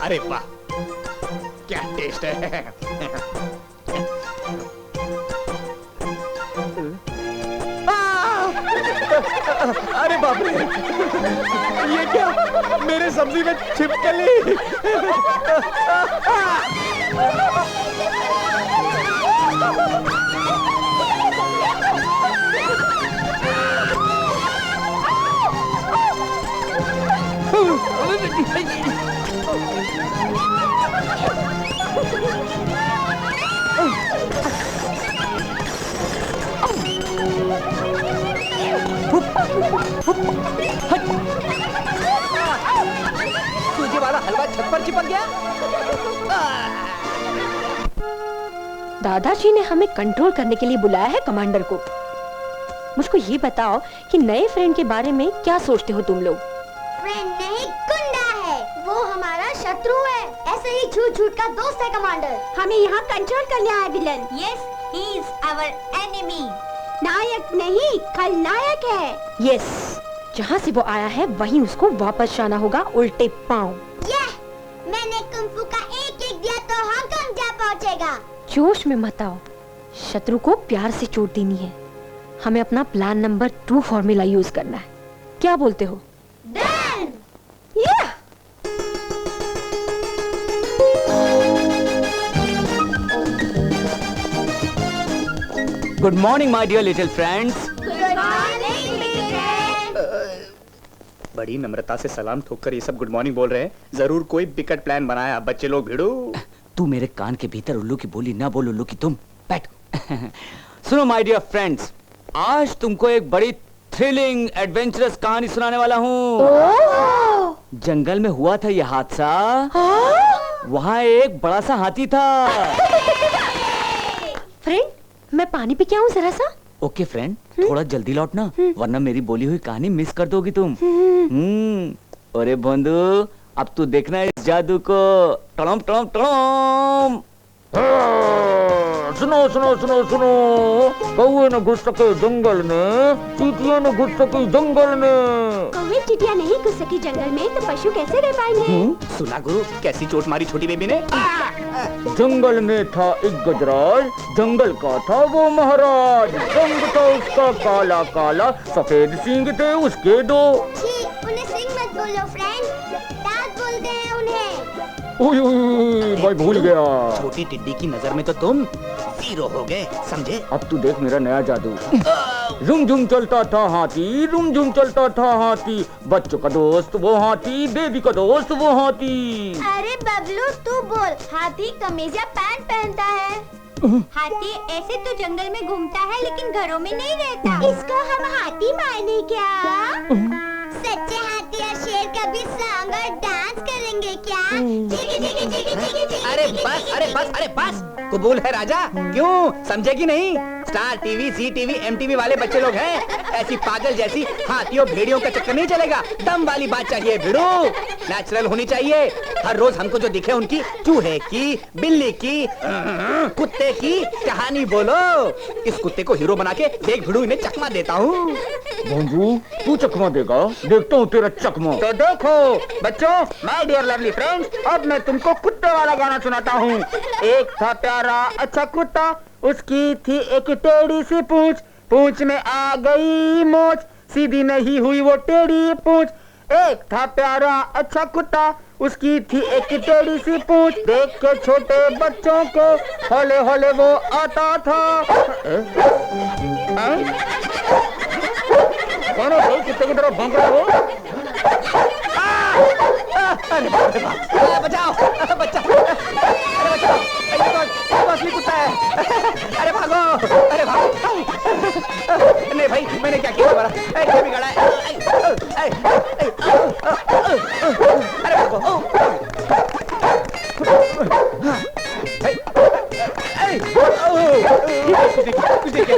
अरे वाह, क्या टेस्ट है। अरे बाप रे, ये क्या, मेरे सब्जी में छिपकली। सूजी वाला हलवा छत पर चिपक गया। दादाजी ने हमें कंट्रोल करने के लिए बुलाया है कमांडर को। मुझको ये बताओ कि नए फ्रेंड के बारे में क्या सोचते हो तुम लोग? फ्रेंड नहीं, गुंडा है। वो हमारा शत्रु है। ऐसे ही झूठ झूठ का दोस्त है कमांडर। हमें यहाँ कंट्रोल करने आया villain. Yes, he is our enemy. नायक नहीं, खलनायक है। यस, जहाँ से वो आया है वहीं उसको वापस जाना होगा उल्टे पांव। मैंने कुंफू का एक दिया तो हांगकांग जा पहुँचेगा। जोश में मत आओ, शत्रु को प्यार से चोट देनी है। हमें अपना प्लान नंबर 2 फॉर्मूला यूज करना है। क्या बोलते हो? Done. Good morning my dear little friends. Good morning बड़ी नम्रता से सलाम ठोककर ये सब गुड मॉर्निंग बोल रहे हैं। जरूर कोई बिकट प्लान बनाया। बच्चे लोग भिड़ो। तू मेरे कान के भीतर उल्लू की बोली ना बोल, उल्लू की तुम बैठ। सुनो माय डियर फ्रेंड्स, आज तुमको एक बड़ी थ्रिलिंग एडवेंचरस कहानी सुनाने वाला हूँ। जंगल में हुआ था यह हादसा। वहाँ एक बड़ा सा हाथी था। फ्रेंड, मैं पानी पी के आऊं जरा सा? ओके फ्रेंड, थोड़ा जल्दी लौटना, वरना मेरी बोली हुई कहानी मिस कर दोगी तुम। अरे बंधु, अब तू देखना इस जादू को। टड़म टड़म टड़म। सुनो सुनो सुनो सुनो, कौवे न घुस सके जंगल में, चींटियां न घुस सके जंगल में। कौवे चिड़िया नहीं घुस सकी जंगल में, तो पशु कैसे रह पाएंगे? सुना गुरु, कैसी चोट मारी छोटी बेबी ने। जंगल में था एक गजराज, जंगल का था वो महाराज। रंग था उसका काला काला, सफेद सींग थे उसके 2। उन्हें सिंह मत बोलो फ्रेंड, दांत बोलते हैं उन्हें। भाई भूल गया। छोटी टिड्डी की नजर में तो तुम जीरो हो गए, समझे? अब तू देख मेरा नया जादू। रुम झुम चलता था हाथी, रुम झुम चलता था हाथी, बच्चों का दोस्त वो हाथी, बेबी का दोस्त वो हाथी। अरे बबलू तू बोल, हाथी कमीज या पैंट पहनता है? हाथी ऐसे तो जंगल में घूमता है लेकिन घरों में नहीं रहता। इसको हम हाथी माने क्या? सच्चे हाथी और शेर कभी सॉन्ग और डांस करेंगे क्या? अरे बस कबूल है राजा, क्यों समझे कि नहीं? स्टार टीवी, जी टीवी, MTV वाले बच्चे लोग हैं, ऐसी पागल जैसी हाथियों भेड़ियों का चक्कर नहीं चलेगा। दम वाली बात चाहिए भिड़ू, नेचुरल होनी चाहिए। हर रोज हमको जो दिखे उनकी चूहे की, बिल्ली की, कुत्ते की कहानी बोलो। इस कुत्ते को हीरो बना के देख भिड़ू, इन्हें चकमा देता हूँ। भोंदू तू चकमा देगा, देखता हूँ तेरा चकमा। तो देखो बच्चों, माय डियर लवली फ्रेंड्स, अब मैं तुमको कुत्ते वाला गाना सुनाता हूँ। एक था प्यारा अच्छा कुत्ता, उसकी थी एक टेढ़ी सी पूंछ, पूंछ में आ गई मोच, सीधी नहीं हुई वो टेढ़ी पूंछ। एक था प्यारा अच्छा कुत्ता, उसकी थी एक टेढ़ी सी पूंछ, देख के छोटे बच्चों को हौले हौले वो आता था। कौन है भाई, कुत्ते की तरफ भौंक रहे हो? अरे बाप रे बाप, बचाओ बच्चा, अरे बचाओ, ये तो असली कुत्ता है। अरे भागो, अरे भागो। नहीं भाई, मैंने क्या किया हमारा, क्या बिगाड़ा है? अरे भागो। कुछ देखिए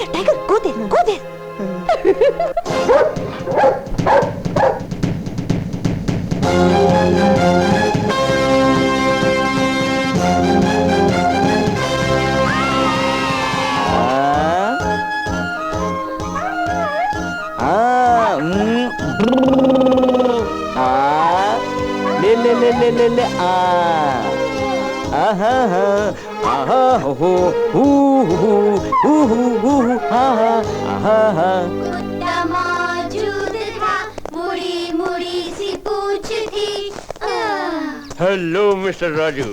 टाइगर कूदे कूदे। ले आहा आहा हो आहा। कुत्ता मौजूद था, मुड़ी मुड़ी सी पूछ थी। हेलो मिस्टर राजू,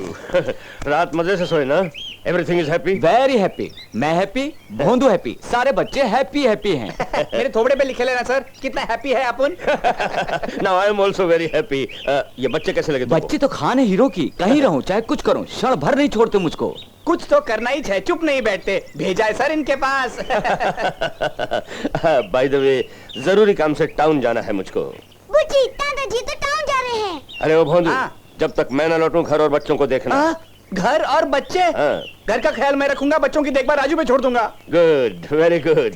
रात मजे से सोए ना? Everything is happy? Very happy. मैं हैप्पी, भोंदू हैप्पी, सारे बच्चे हैप्पी हैप्पी हैं। मेरे थोबड़े पे लिखे लेना सर, कितना हैप्पी है अपन। Now I am also very happy. ये बच्चे कैसे लगे तुमको? बच्चे तो खान है हीरो की, कहीं रहूं चाहे कुछ करूं, क्षण भर नहीं छोड़ते मुझको। कुछ तो करना ही है, चुप नहीं बैठते। भेजा है सर इनके पास। बाय द वे, जरूरी काम से टाउन जाना है मुझको। बुची, दादाजी तो टाउन जा रहे हैं। अरे वो भोंदू, जब तक मैं ना लौटूं घर और बच्चों को देखना। घर और बच्चे? घर का ख्याल मैं रखूंगा, बच्चों की देखभाल राजू पे छोड़ दूंगा। Good, very good.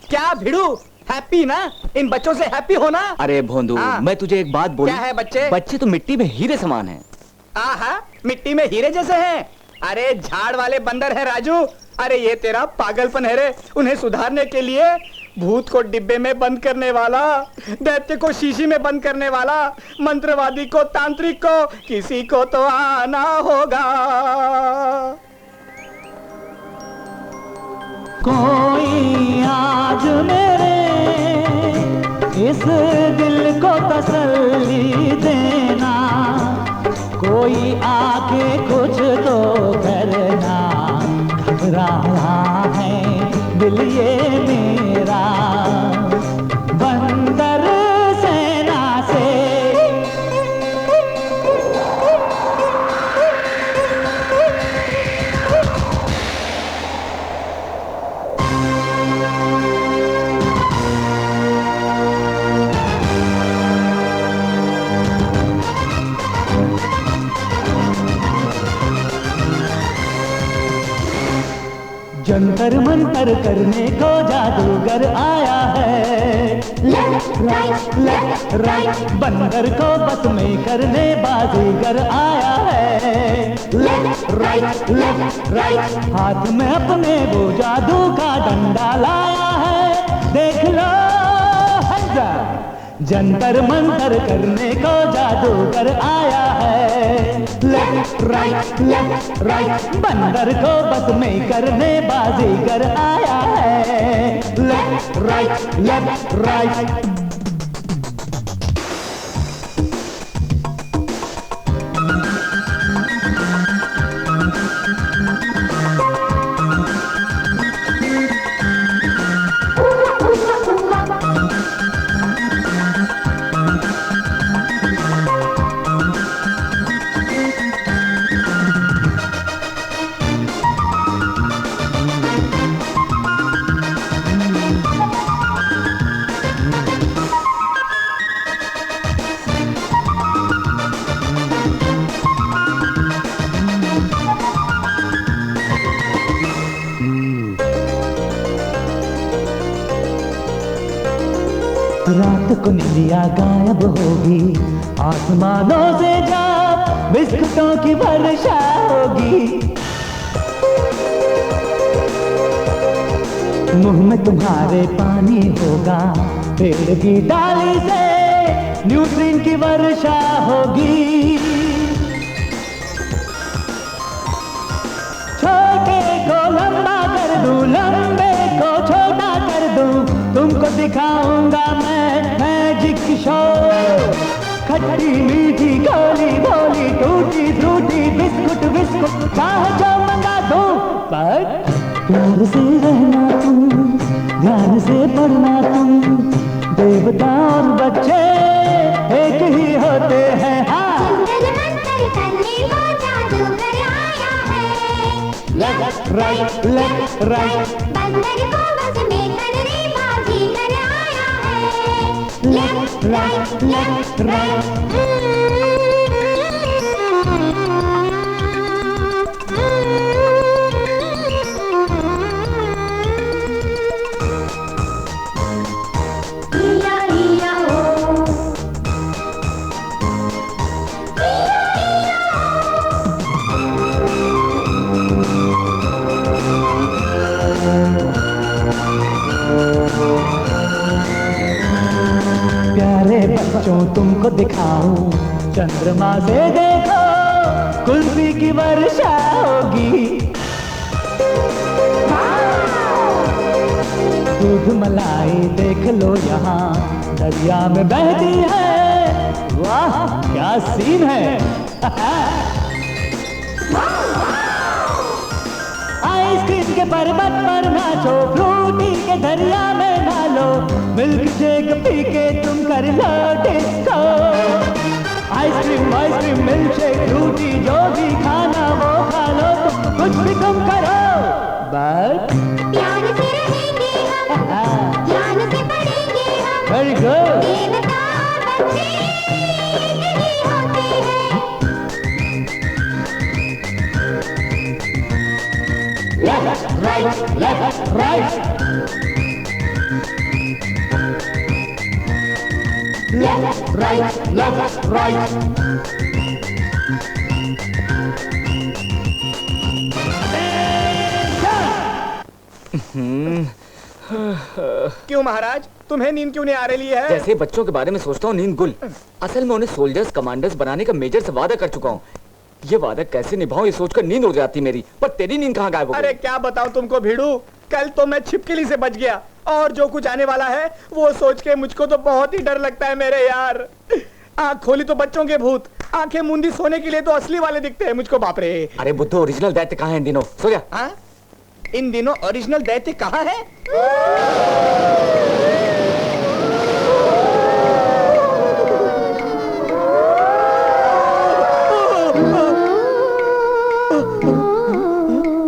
क्या भिड़ू, हैप्पी ना? इन बच्चों से हैप्पी होना। अरे भोंदू, मैं तुझे एक बात बोलूं? क्या है बच्चे? बच्चे तो मिट्टी में हीरे समान हैं। आहा, मिट्टी में हीरे जैसे हैं। अरे झाड़ वाले बंदर है राजू। अरे ये तेरा पागलपन है रे। उन्हें सुधारने के लिए भूत को डिब्बे में बंद करने वाला, दैत्य को शीशी में बंद करने वाला, मंत्रवादी को, तांत्रिक को, किसी को तो आना होगा। कोई आज मेरे इस दिल को तसल्ली देना, कोई आके कुछ तो करना, घबराया है दिल ये मेरा बंदर सेना से। जंतर मंतर करने को जादूगर आया है। लेफ्ट राइट बंदर को बस में करने बाजीगर आया है। लेफ्ट राइट हाथ में अपने वो जादू का डंडा लाया है। देख लो हंसा, जंतर मंतर करने को जादूगर आया है। लेफ्ट राइट बंदर को बस में करने बाजीगर आया है। लेफ्ट राइट सुकुनिया गायब होगी, आसमानों से जब बिस्कुटों की वर्षा होगी, मुंह में तुम्हारे पानी होगा, पेड़ की डाली से न्यूट्रिन की वर्षा होगी। छोटे को लंबा कर दूं, लंबे को छोटा कर दूं, तुमको दिखाऊंगा मैं मैजिक शो। खट्टी मीठी गोली भोली टूटी फ्रूटी बिस्कुट बिस्कुट चाहे जो मंगा दूं, पर प्यार से रहना तुम, ध्यान से पढ़ना तुम, देवता और बच्चे एक ही होते हैं। हाँ, लेफ्ट राइट लेफ्ट राइट, बंदर को बस में करने बाजी कर आया है। Left right left right. प्यारे बच्चों तुमको दिखाऊं, चंद्रमा से देखो कुल्फी की वर्षा होगी, दूध मलाई देख लो यहाँ दरिया में बहती है। वाह क्या सीन है। आइसक्रीम के पर्वत पर नाचो, फ्रूटी के दरिया में नालो, मिल्क शेक पी के तुम कर लो disco. Ice cream ice cream milk shake Frooti जो भी खाना वो खा लो, तुम कुछ भी तुम करो, बस प्यार से रहेंगे हम, ध्यान से पढ़ेंगे हम। Very good. देवता बच्चे यही होते हैं। Left right left right, left, right, left, right. क्यों महाराज, तुम्हें नींद क्यों नहीं आ रही है? जैसे बच्चों के बारे में सोचता हूँ नींद गुल। असल में उन्हें सोल्जर्स कमांडर्स बनाने का मेजर से वादा कर चुका हूँ। ये वादा कैसे निभाऊं ये सोचकर नींद उड़ जाती मेरी। पर तेरी नींद कहाँ गायब हो गई? अरे क्या बताऊं तुमको भीड़ू, कल तो मैं छिपकली से बच गया, और जो कुछ आने वाला है वो सोच के मुझको तो बहुत ही डर लगता है मेरे यार। आँख खोली तो बच्चों के भूत, आंखें मूंदी सोने के लिए तो असली वाले दिखते हैं मुझको, बाप रे। अरे बुद्धू, ओरिजिनल दैत्य कहाँ है इन दिनों? सो जा। हाँ? इन दिनों ओरिजिनल दैत्य कहाँ है?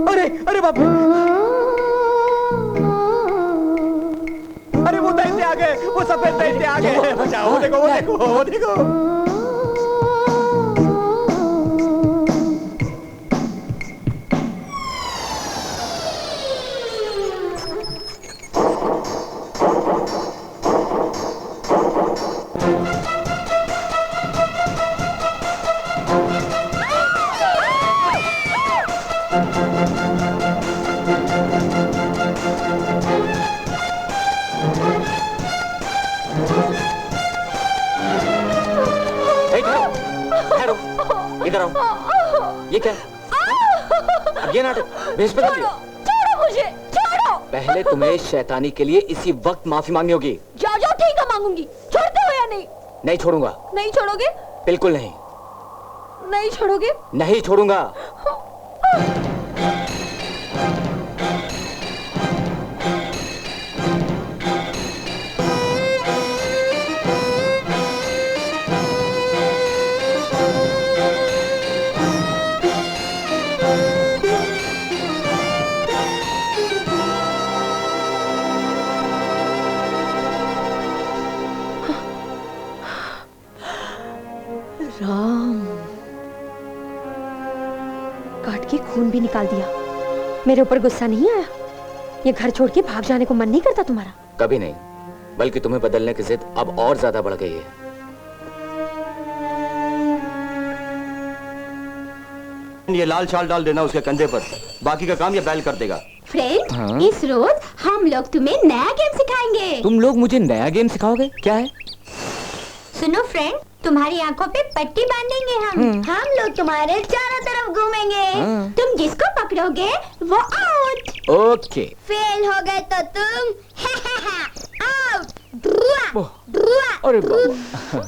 अरे अरे बाप रे, अरे वो दैत्य आ गए, वो सफेद दैत्य आ गए। बचाओ, वो देखो वो देखो वो देखो। इधर आओ। ये क्या? अब ये नाटक भेज बदल दिया। छोड़ो मुझे, छोड़ो। पहले तुम्हें शैतानी के लिए इसी वक्त माफी मांगनी होगी। जाओ जाओ, ठीक है मांगूंगी। छोड़ते हो या नहीं? नहीं छोड़ूंगा। नहीं छोड़ोगे? बिल्कुल नहीं। नहीं छोड़ोगे? नहीं छोड़ूंगा। राम, काट के खून भी निकाल दिया। मेरे ऊपर गुस्सा नहीं आया? ये घर छोड़ के भाग जाने को मन नहीं करता तुम्हारा? कभी नहीं। बल्कि तुम्हें बदलने की जिद अब और ज्यादा बढ़ गई है। ये लाल शाल डाल देना उसके कंधे पर, बाकी का काम ये बैल कर देगा। फ्रेंड, हाँ? इस रोज हम लोग तुम्हें नया गेम सिखाएंगे। तुम लोग मुझे नया गेम सिखाओगे? क्या है? सुनो फ्रेंड, तुम्हारी आंखों पे पट्टी बांधेंगे हम लोग तुम्हारे चारों तरफ घूमेंगे। हाँ। तुम जिसको पकड़ोगे वो आउट। ओके। फेल हो गए तो तुम आउट। अरे बाबा।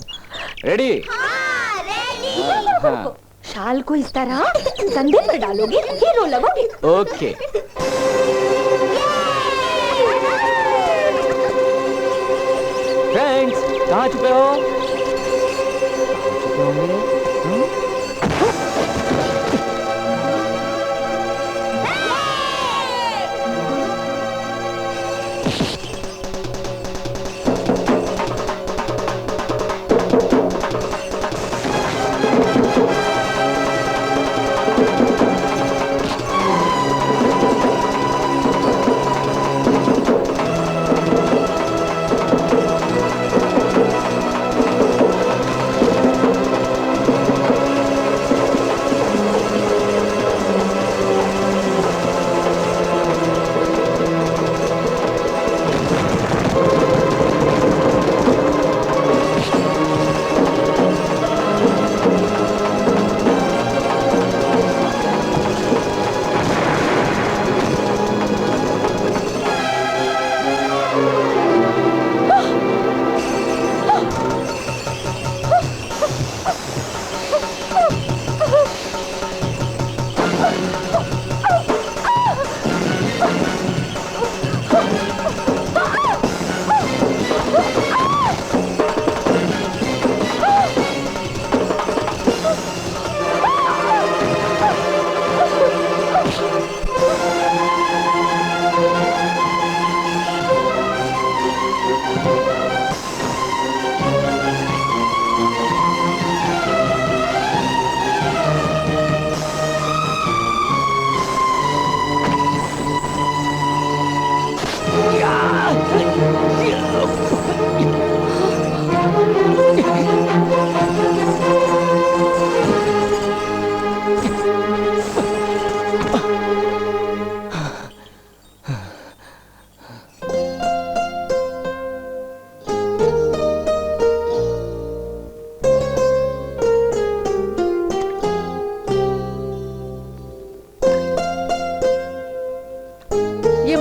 रेडी? हाँ, रेडी। हाँ। शाल को इस तरह कंधे पर डालोगे, हीरो लगोगे। ओके। फ्रेंड्स, कहाँ छुपे हो? छुपे होंगे?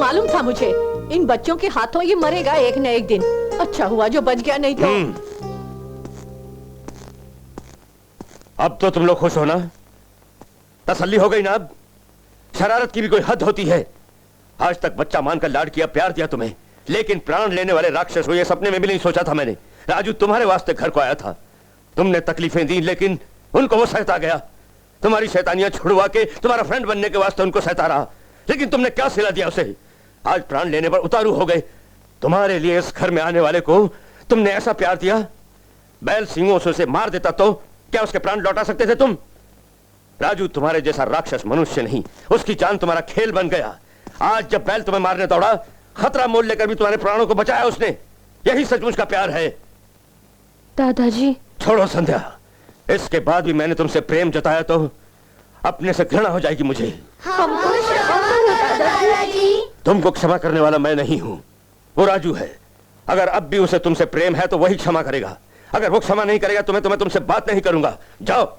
मालूम था मुझे, इन बच्चों के हाथों ये मरेगा एक न एक दिन। अच्छा हुआ जो बच गया, नहीं तो। अब तो तुम लोग खुश हो ना? तसल्ली हो गई ना? अब शरारत की भी कोई हद होती है। आज तक बच्चा मानकर लाड किया, प्यार दिया तुम्हें, लेकिन प्राण लेने वाले राक्षस हो ये सपने में भी नहीं सोचा था मैंने। राजू तुम्हारे वास्ते घर को आया था, तुमने तकलीफें दी, लेकिन उनको वो सहता गया। तुम्हारी शैतानियां छुड़वा के तुम्हारा फ्रेंड बनने के वास्ते उनको सहता रहा, लेकिन तुमने क्या सिला दिया उसे? आज प्राण लेने पर उतारू हो गए। तुम्हारे लिए इस घर में आने वाले को तुमने ऐसा प्यार दिया, बैल सिंहों से उसे मार देता तो क्या उसके प्राण लौटा सकते थे तुम? राजू तुम्हारे जैसा राक्षस मनुष्य नहीं, उसकी जान तुम्हारा खेल बन गया। आज जब बैल तुम्हें मारने दौड़ा, खतरा मोल लेकर भी तुम्हारे प्राणों को बचाया उसने। यही सचमुच का प्यार है। दादाजी। छोड़ो संध्या, इसके बाद भी मैंने तुमसे प्रेम जताया तो अपने से घृणा हो जाएगी मुझे। तुमको क्षमा करने वाला मैं नहीं हूं, वो राजू है। अगर अब भी उसे तुमसे प्रेम है तो वही क्षमा करेगा। अगर वो क्षमा नहीं करेगा तो मैं तुमसे बात नहीं करूंगा। जाओ।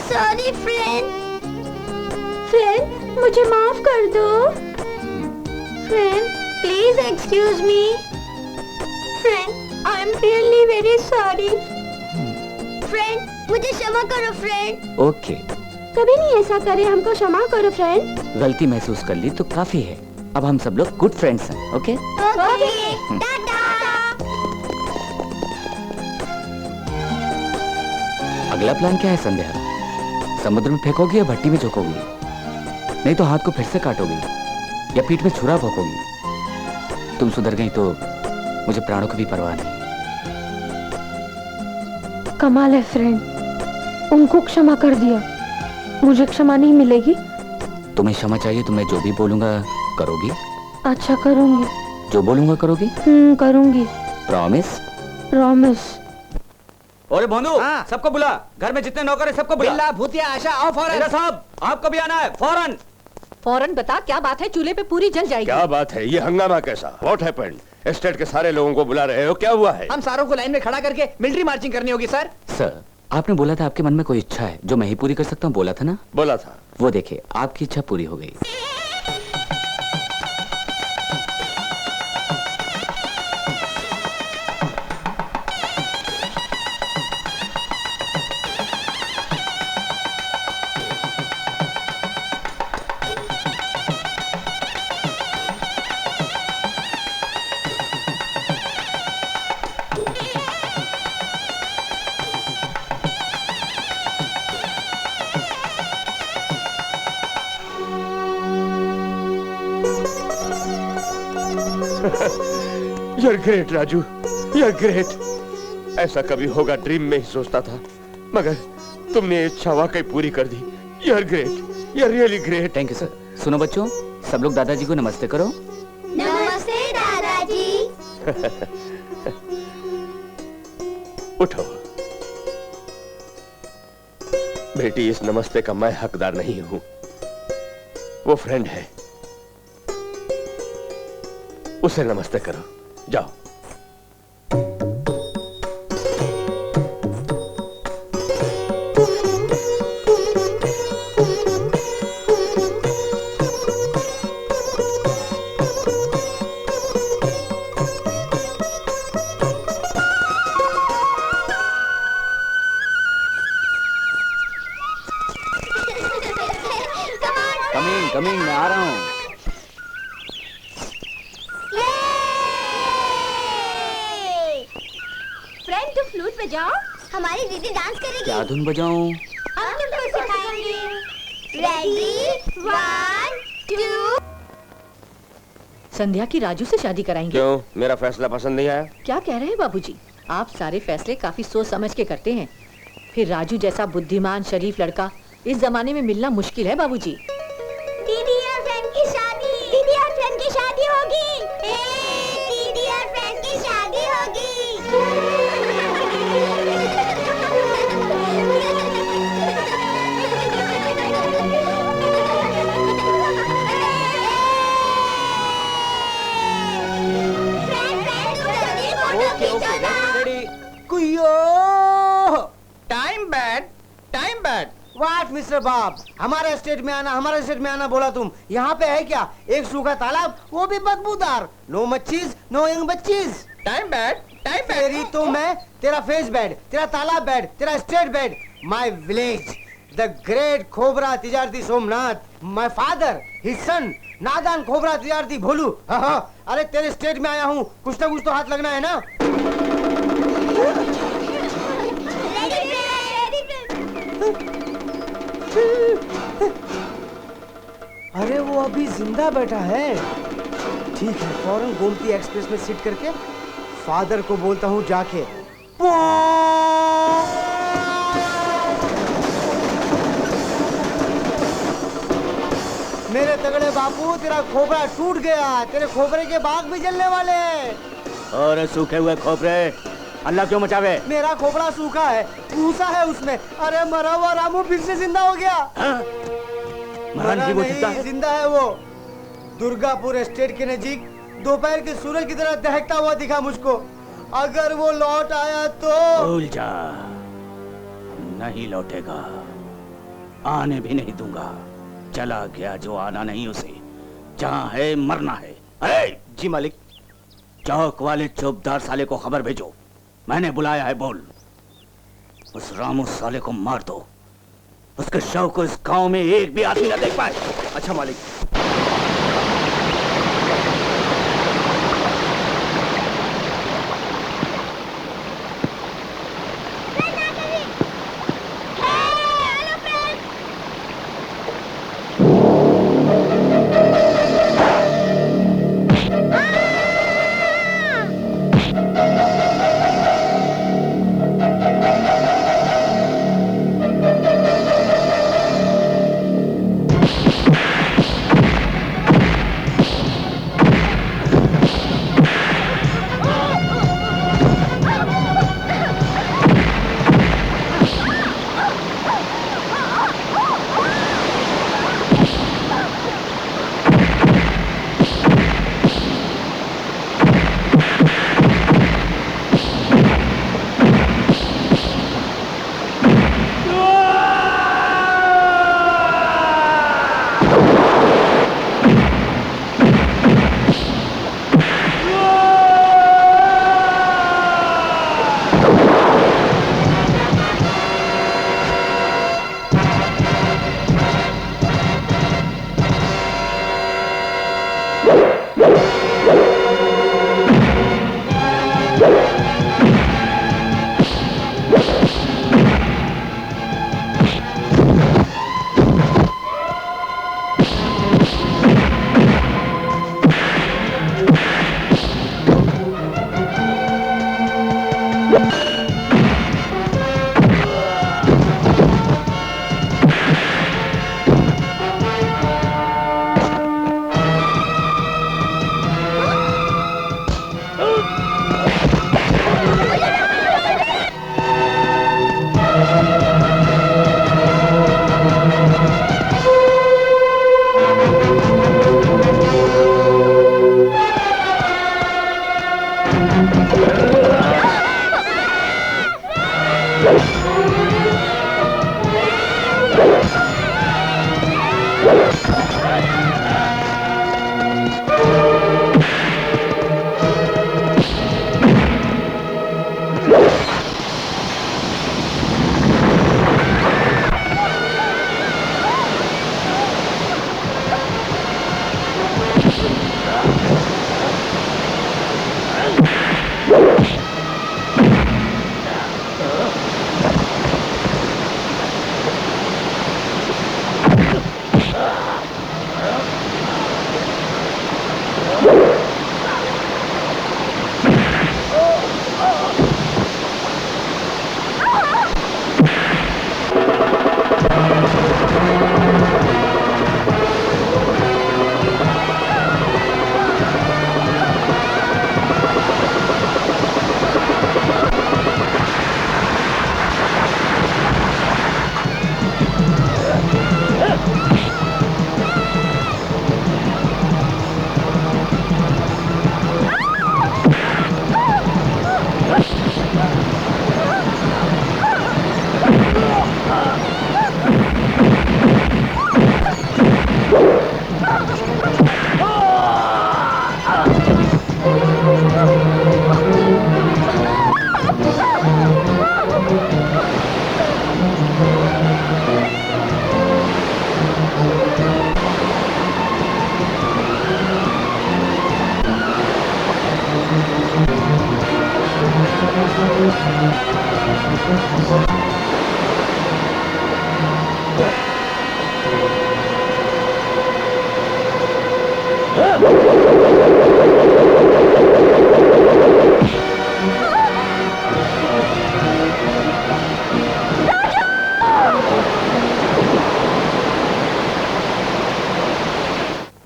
Sorry friend. फ्रेंड, मुझे माफ कर दो। Friend, please excuse me. Friend, I am really very sorry. Friend, मुझे क्षमा करो फ्रेंड। ओके। कभी नहीं ऐसा करे, हमको क्षमा करो फ्रेंड। गलती महसूस कर ली तो काफी है। अब हम सब लोग गुड फ्रेंड्स हैं। ओके? ओके, टाटा। अगला प्लान क्या है संध्या? समुद्र में फेंकोगी या भट्टी में झोंकोगी? नहीं तो हाथ को फिर से काटोगी या पीठ में छुरा भोंकोगी? तुम सुधर गई तो मुझे प्राणों की भी परवाह नहीं। कमाल है फ्रेंड, उनको क्षमा कर दिया, मुझे क्षमा नहीं मिलेगी? तुम्हें क्षमा चाहिए तो मैं जो भी बोलूंगा करोगी? अच्छा करूंगी। जो बोलूंगा करोगी? करूंगी। प्रॉमिस? प्रॉमिस। अरे भानु, सबको बुला, घर में जितने नौकर है सबको बुला। बिल्ला, भूतिया, आशा, आओ फौरन। मेरा साहब, आपको भी आना है, फौरन। फौरन बता, क्या बात है? चूल्हे पे पूरी जल जाएगी। क्या बात है? ये हंगामा कैसा? What happened? एस्टेट के सारे लोगों को बुला रहे हो, क्या हुआ है? हम सारों को लाइन में खड़ा करके मिलिट्री मार्चिंग करनी होगी सर। सर, आपने बोला था आपके मन में कोई इच्छा है जो मैं ही पूरी कर सकता हूँ, बोला था ना? बोला था। वो देखिए, आपकी इच्छा पूरी हो गई। You're great, Raju. You're great। ऐसा कभी होगा ड्रीम में ही सोचता था, मगर तुमने ये इच्छा वाकई पूरी कर दी। You're great। You're really great। Thank you sir. सुनो बच्चों, सब लोग दादाजी को नमस्ते करो। नमस्ते दादाजी। उठो बेटी, इस नमस्ते का मैं हकदार नहीं हूं, वो फ्रेंड है, उसे नमस्ते करो। जाओ। कमिंग, मैं आ रहा हूँ। फ्रेंड, तुम फ्लूट बजाओ, हमारी दीदी डांस करेगी। क्या धुन बजाऊं? हम तुमको सिखाएंगे। रेडी, 1, 2। संध्या की राजू से शादी कराएंगे। क्यों? मेरा फैसला पसंद नहीं आया? क्या कह रहे हैं बाबूजी? आप सारे फैसले काफी सोच समझ के करते हैं। फिर राजू जैसा बुद्धिमान शरीफ लड़का इस जमाने में मिलना मुश्किल है बाबूजी। दीदी और फ्रेंड की शादी, दीदी और फ्रेंड की शादी होगी। दीदी और फ्रेंड की शादी होगी। Time bad, time bad. What Mister Bob, हमारे स्टेट में आना, हमारे स्टेट में आना बोला तुम। यहाँ पे है क्या? एक सूखा तालाब, वो भी बदबूदार। नो मच्छीज, नो यंग बच्चीज। Time bad, time bad. तेरी तो मैं, तेरा फेस बेड, तेरा तालाब बेड, तेरा state bad, my village, the great Khobra Tijarti Somnath, my father, his son, नादान खोबरा तिजारती भोलू। अरे तेरे स्टेट में आया हूँ, कुछ ना कुछ तो हाथ लगना है ना। अरे वो अभी जिंदा बैठा है। ठीक है, फौरन गोमती एक्सप्रेस में सीट करके फादर को बोलता हूँ जाके। मेरे तगड़े बापू, तेरा खोपरा टूट गया, तेरे खोपरे के बाग भी जलने वाले हैं। और सूखे हुए खोपरे अल्लाह क्यों मचावे? मेरा खोपड़ा सूखा है, भूसा है उसमें। अरे मरा हुआ रामू फिर से जिंदा हो गया। मरा नहीं, वो जिंदा है। जिंदा है वो। दुर्गापुर एस्टेट के नजीक दोपहर के सूरज की तरह दहकता हुआ दिखा मुझको। अगर वो लौट आया तो भूल जा, नहीं लौटेगा, आने भी नहीं दूंगा। चला गया जो आना नहीं उसे, जहाँ है मरना है। अरे जी मालिक। चौक वाले चौबदार साले को खबर भेजो, मैंने बुलाया है। बोल, उस रामू साले को मार दो, उसके शव को इस गांव में एक भी आदमी न देख पाए। अच्छा मालिक।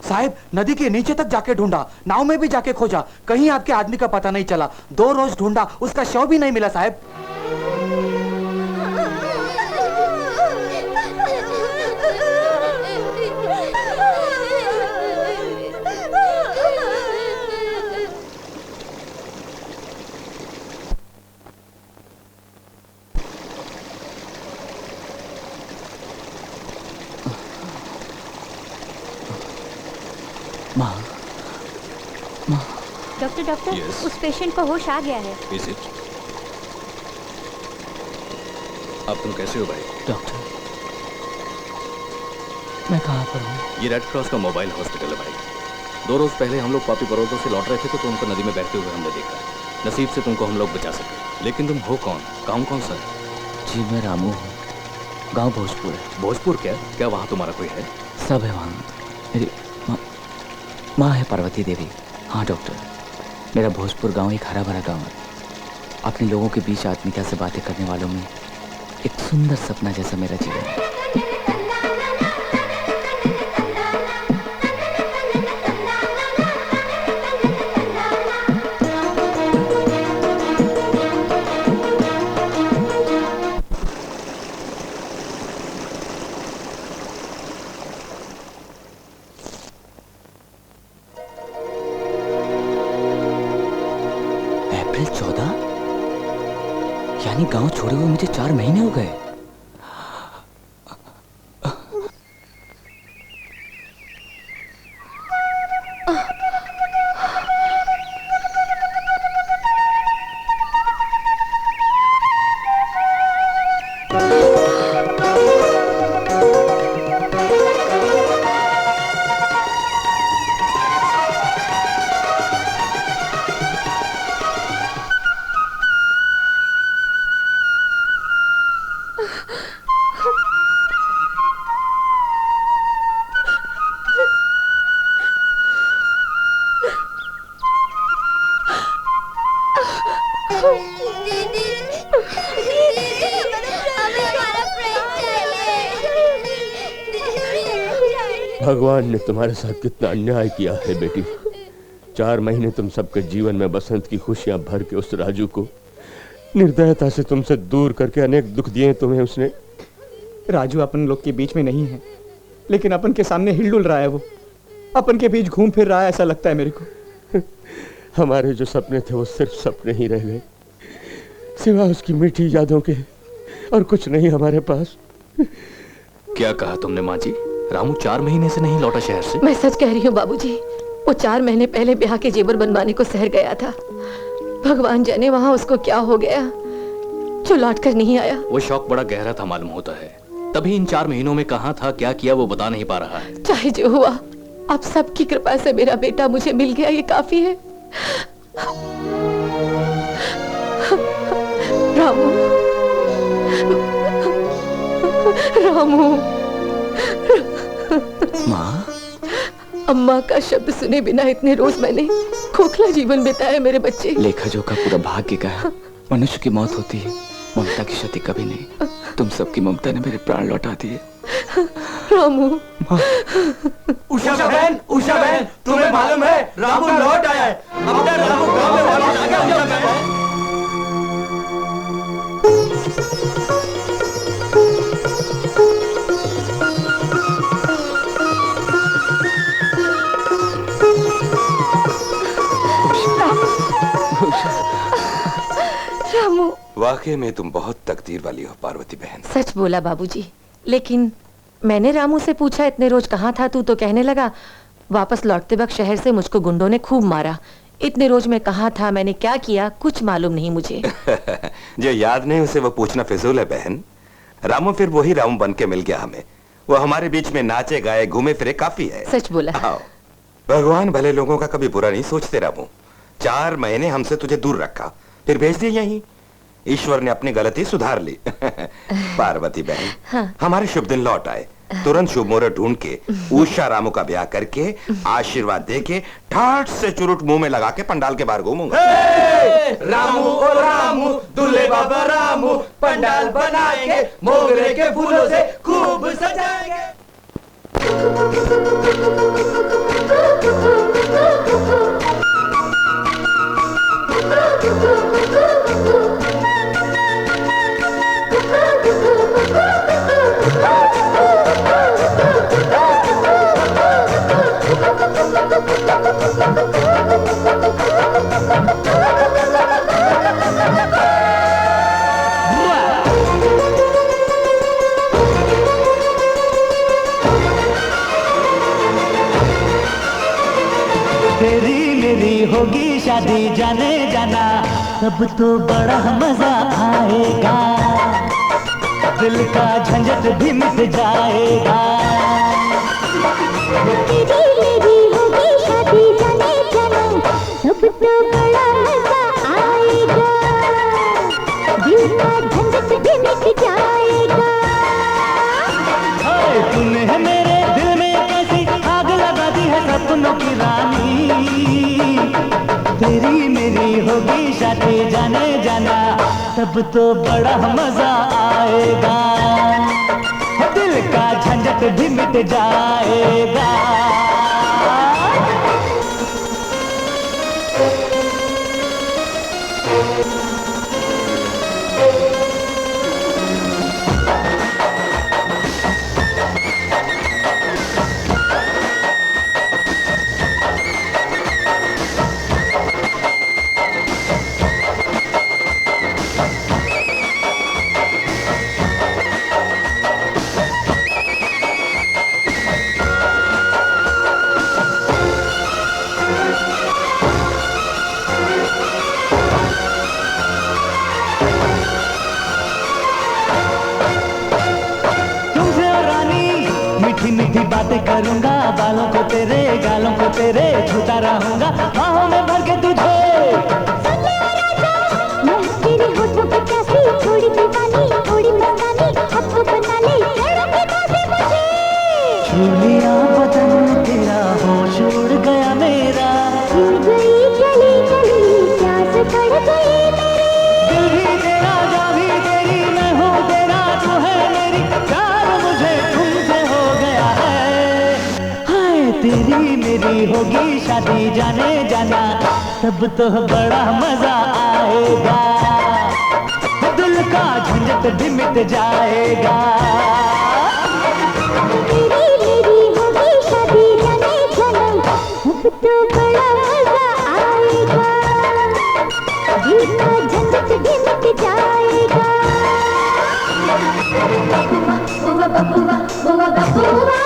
साहब, नदी के नीचे तक जाके ढूंढा, नाव में भी जाके खोजा, कहीं आपके आदमी का पता नहीं चला। 2 रोज ढूंढा, उसका शव भी नहीं मिला साहब। Doctor doctor, Yes. उस पेशेंट को होश आ गया है। Is it? अब तुम कैसे हो भाई? डॉक्टर, मैं कहाँ पर हूँ? ये रेड क्रॉस का मोबाइल हॉस्पिटल है भाई। 2 रोज पहले हम लोग पापी बड़ौदा से लौट रहे थे तो तुमको नदी में बहते हुए हमने देखा। नसीब से तुमको हम लोग बचा सके। लेकिन तुम हो कौन? गाँव कौन सा है? जी मैं रामू हूँ, गांव भोजपुर है। भोजपुर क्या? क्या वहाँ तुम्हारा कोई है? सब है वहाँ। मेरी माँ है पार्वती देवी। हाँ डॉक्टर, मेरा भोजपुर गांव एक हरा भरा गांव है। अपने लोगों के बीच आत्मीयता से बातें करने वालों में एक सुंदर सपना जैसा मेरा जीवन है। अप्रैल 14, यानी गांव छोड़े हुए मुझे 4 महीने हो गए। भगवान ने तुम्हारे साथ कितना अन्याय किया है बेटी। 4 महीने तुम सबके जीवन में बसंत की खुशियां भर के उस राजू को निर्दयता से तुमसे दूर करके अनेक दुख दिए तुम्हें उसने। राजू अपन लोग के बीच में नहीं है, लेकिन अपन के सामने हिलडुल रहा है। वो अपन के बीच घूम फिर रहा है, ऐसा लगता है मेरे को। हमारे जो सपने थे वो सिर्फ सपने ही रह गए, सिवा उसकी मीठी यादों के और कुछ नहीं हमारे पास। क्या कहा तुमने माँ जी? रामू 4 महीने से नहीं लौटा शहर से? मैं सच कह रही हूँ बाबूजी, वो 4 महीने पहले ब्याह के जेवर बनवाने को शहर गया था। भगवान जाने वहाँ उसको क्या हो गया जो लौट कर नहीं आया। वो शौक बड़ा गहरा था मालूम होता है, तभी इन 4 महीनों में कहाँ था, क्या किया वो बता नहीं पा रहा है। चाहे जो हुआ, अब सबकी कृपा से मेरा बेटा मुझे मिल गया, ये काफी है। रामू, रामू। माँ, अम्मा का शब्द सुने बिना इतने रोज मैंने खोखला जीवन बिताया मेरे बच्चे। लेखा जोखा पूरा भाग्य का है। मनुष्य की मौत होती है, ममता की क्षति कभी नहीं। तुम सबकी ममता ने मेरे प्राण लौटा दिए। रामू। उषा बहन, उषा बहन, तुम्हें मालूम है रामू लौट आया है। अपना रामू गांव में वापस आ गया। उषा बहन, रामू। वाकई में तुम बहुत तकदीर वाली हो पार्वती बहन। सच बोला बाबूजी, लेकिन मैंने रामू से पूछा इतने रोज कहाँ था तू, तो कहने लगा वापस लौटते वक्त शहर से मुझको गुंडों ने खूब मारा। इतने रोज मैं कहाँ था, मैंने क्या किया, कुछ मालूम नहीं मुझे। जो याद नहीं उसे वो पूछना फिजूल है बहन। रामू फिर वही रामू बन के मिल गया हमें। वो हमारे बीच में नाचे गाए घूमे फिरे काफी है। सच बोला। आओ, भगवान भले लोगों का कभी बुरा नहीं सोचते रामू। 4 महीने हमसे तुझे दूर रखा, फिर भेज दिया यहीं। ईश्वर ने अपनी गलती सुधार ली। पार्वती बहन, हाँ। हमारे शुभ दिन लौट आए। तुरंत शुभ मुहूर्त ढूंढ के उषा रामू का ब्याह करके आशीर्वाद दे के ठाट से चुरुट मुंह में लगा के पंडाल के बाहर घूमूंगा। रामू ओ रामू, दूल्हे बाबा रामू, पंडाल बनाएंगे, मोगरे के फूलों से खूब सजाएंगे। तेरी मेरी होगी शादी जाने जाना, तब तो बड़ा मजा आएगा, दिल का झंझट भी मिट जाएगा। तेरी मेरी होगी शादी जाने जाना, तब तो बड़ा मजा आएगा, दिल का झंझट भी मिट जाएगा। तूने मेरे दिल में कैसी आग लगा दी है सपनों की रानी। तेरी मेरी होगी शादी जाने जाना, तब तो बड़ा मजा आएगा, दिल का झंझट भी मिट जाएगा। मीठी बातें करूंगा, बालों को तेरे गालों को तेरे छूता रहूंगा, बाहों में भर के तुझे। तेरे होठों पे प्यासी, थोड़ी दीवानी, थोड़ी मस्तानी, अब तो बना ले लड़के बाजे मुझे। छू लिया बदन तेरा, होश उड़ गया मेरा, छू गई गली गली, प्यास बढ़ गई मेरी। दिल भी तेरा, जा भी तेरी, मैं हूँ तेरा, तू है मेरी, प्यार मुझे तुमसे हो गया है। हाय तेरी मेरी होगी शादी जाने जाना, तब तो बड़ा मजा आएगा, दिल का झंझट भी मिट जाएगा। तेरी मेरी होगी शादी जाने जाना, अब तो बड़ा मजा आएगा, दिल का झंझट भी मिट जाएगा। बुआ बुआ बुआ बुआ बुआ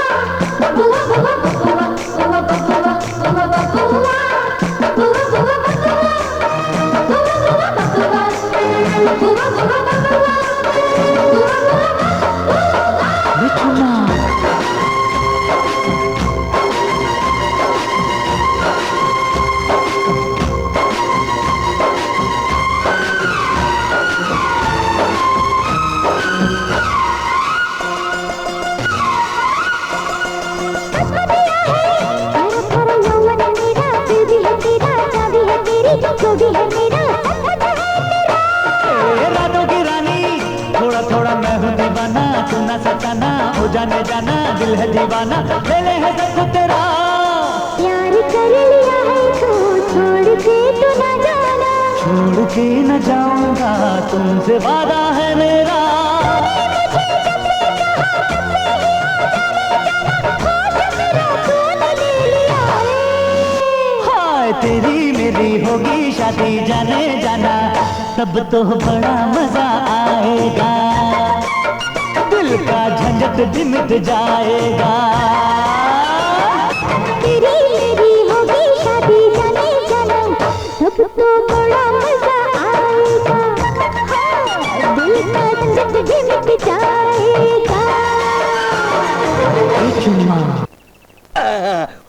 दीवाना ले ले है सब तेरा। प्यार कर लिया है तो छोड़ के तो न जाना, छोड़ के न जाऊंगा तुमसे वादा है मेरा। हाय तेरी मेरी होगी शादी जाने जाना, तब तो बड़ा मजा आएगा, दिल का झंझट भी मिट जाएगा। तेरी मेरी होगी शादी जाने जाना, तब तो बड़ा मजा आएगा, हाँ, दिल का झंझट भी मिट जाएगा।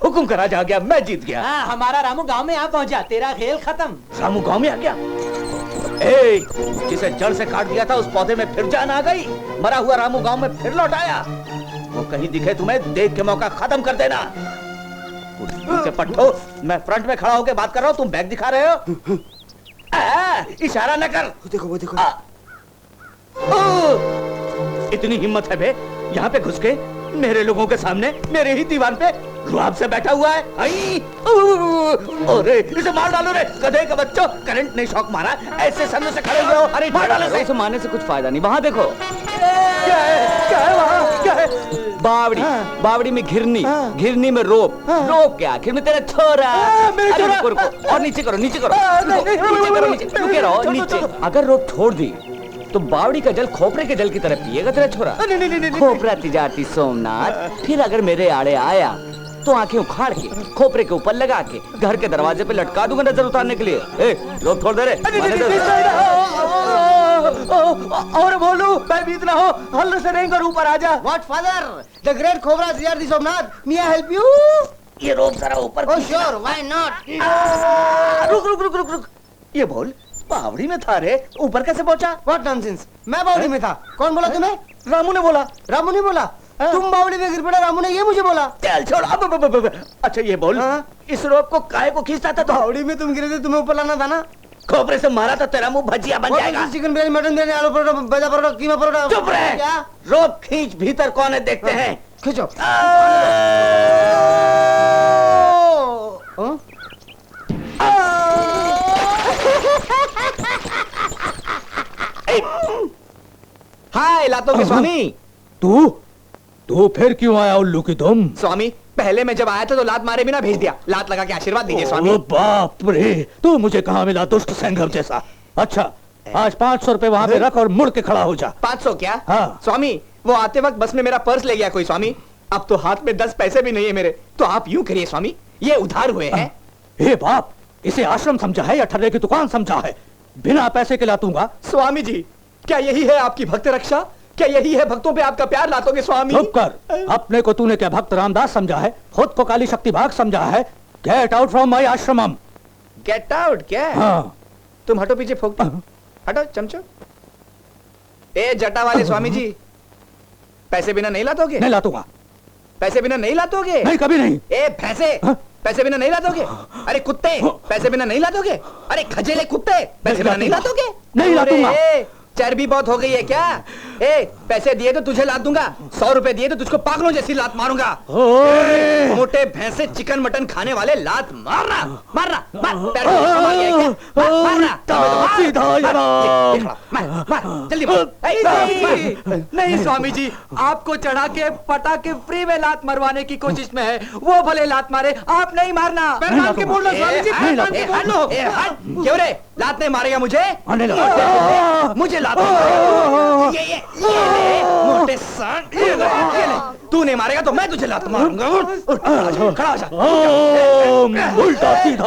हुकुम करा जा गया, मैं जीत गया। हाँ, हमारा रामू गांव में आ पहुंचा, तेरा खेल खत्म। रामू गांव में आ गया? ए, जिसे जड़ से काट दिया था उस पौधे में फिर जान आ गई। मरा हुआ रामू गांव में फिर लौट आया। वो कहीं दिखे तुम्हें, देख के मौका खत्म कर देना। पीछे पट्टो, मैं फ्रंट में खड़ा होकर बात कर रहा हूँ, तुम बैग दिखा रहे हो। इशारा न कर। देखो वो देखो। इतनी हिम्मत है बे, यहाँ पे घुस के मेरे लोगों के सामने मेरे ही दीवान पे रुआब से बैठा हुआ है। अरे इसे मार डालो रे, गधे के बच्चों, करंट ने शॉक मारा, ऐसे सामने से खड़े हुए हो। अरे मार डालो इसे मारने से कुछ फायदा नहीं। वहाँ देखो क्या है वहाँ, क्या है? बावड़ी, बावड़ी में घिरनी, घिरनी में रोप, रोप के आखिर में तेरा छोरा। अरे रुको रुको, और नीचे करो, नीचे करो, नीचे करो, नीचे रुके रहो, नीचे। अगर रोप छोड़ दी तो बावड़ी का जल खोपरे के जल की तरह पिएगा तेरा छोरा। खोपरा तिजारती सोमनाथ, फिर अगर मेरे आड़े आया तो आंखें उखाड़ के खोपरे के ऊपर लगा के घर के दरवाजे पे लटका दूंगा नजर उतारने के लिए। रोप छोड़ दे रे। और बोलू मैं बीत ना हो, हल्ले से नहीं कर, ऊपर आ जा। What father? The great Cobra Tijarati Somnath. May I help you? ये रोप जरा ऊपर। Oh sure, why not? रुक रुक रुक रुक रुक। ये बोल, बावड़ी में था रे, ऊपर कैसे पहुंचा? What nonsense? मैं बावड़ी में था। कौन बोला तुम्हें? रामू ने बोला। रामू ने बोला? तुम बावड़ी में गिर पड़े, रामू ने ये मुझे बोला। चल छोड़। अब अच्छा ये बोल, इस रोप को काहे को खींचता था? बावड़ी में तुम गिरे थे, तुम्हें ऊपर लाना था ना। खोपरे से मारा तो तेरा मुंह भजिया बन जाएगा। चिकन बिरयानी, मटन बिरयानी, आलू परोठा, भजा परोठा, कीमा परोठा। चुप रहे। क्या? रोप खींच, भीतर कौन है देखते हैं। खींचो। हाय लातों के स्वामी। तू फिर क्यों आया उल्लू की तुम? स्वामी, पहले मैं जब आया था तो लात मारे बिना भेज दिया, लात लगा के आशीर्वाद दीजिए स्वामी। बाप रे, तू मुझे कहाँ मिला दुष्ट संगम जैसा। अच्छा, आज 500 रुपए वहाँ पे रख और मुड़ के खड़ा हो जा। 500 क्या? हाँ। स्वामी, वो आते वक्त बस में मेरा पर्स ले गया कोई स्वामी, अब तो हाथ में 10 पैसे भी नहीं है मेरे, तो आप यूं करिए स्वामी, ये उधार हुए हैं। हे बाप, इसे आश्रम समझा है या ठर्रे की दुकान समझा है? बिना पैसे के लातूंगा। स्वामी जी, क्या यही है आपकी भक्त रक्षा? क्या यही है भक्तों पे आपका प्यार लातोगे स्वामी? चुप कर। अपने को तूने क्या भक्त रामदास समझा है? खुद को काली शक्ति भाग समझा है? गेट आउट फ्रॉम माय आश्रमम। गेट आउट क्या? हाँ। तुम हटो पीछे, फोक हटो चमचो। ए जटा वाले स्वामी जी, पैसे बिना नहीं लातोगे? नहीं लातूंगा। पैसे बिना नहीं लातोगे? नहीं, कभी नहीं। ए भैंसे, पैसे बिना नहीं लातोगे? अरे कुत्ते, पैसे बिना नहीं लातोगे? अरे खजेले कुत्ते, पैसे बिना नहीं लातोगे? नहीं लातूंगा। चर्बी बहुत हो गई है क्या? ए पैसे दिए तो तुझे लात दूंगा, 100 रुपए दिए तो तुझको पागलों जैसी लात मारूंगा। मोटे भैंसे चिकन मटन खाने वाले लात मारना, मारना, मार, जल्दी नहीं स्वामी जी, आपको चढ़ा के पटा के फ्री में लात मरवाने की कोशिश में है, वो भले लात मारे, आप नहीं मारना। क्यों रे, लात नहीं मारेगा मुझे? मुझे लात ये मोटे सांड, ये ले, तू नहीं मारेगा तो मैं तुझे लात मारूंगा। खड़ा हो जा। उल्टा सीधा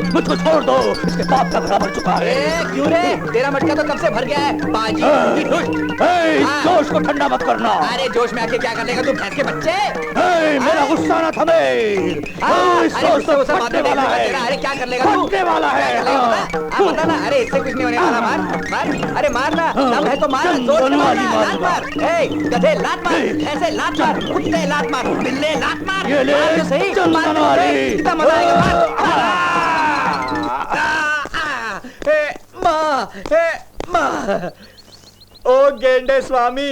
मुझको छोड़ दो, इसके बाप का घड़ा भर चुका है। क्यों रे, तेरा मटका तो कब से भर गया है बाजी। जोश को ठंडा मत करना। अरे जोश में आके क्या कर लेगा तू भैंस के बच्चे? मेरा गुस्सा ना थमे। अरे क्या कर लेगा तू? वाला है। बता ना। अरे इससे कुछ नहीं होने वाला, मार मार, अरे मारना, दम है तो मार, जोश में लात मार। गधे लात मार, ऐसे लात मार, कुत्ते लात मार, बिल्ले लात मार, ये ले, मार तो सही, कितना मजा आएगा। माँ, माँ, ओ गेंडे स्वामी,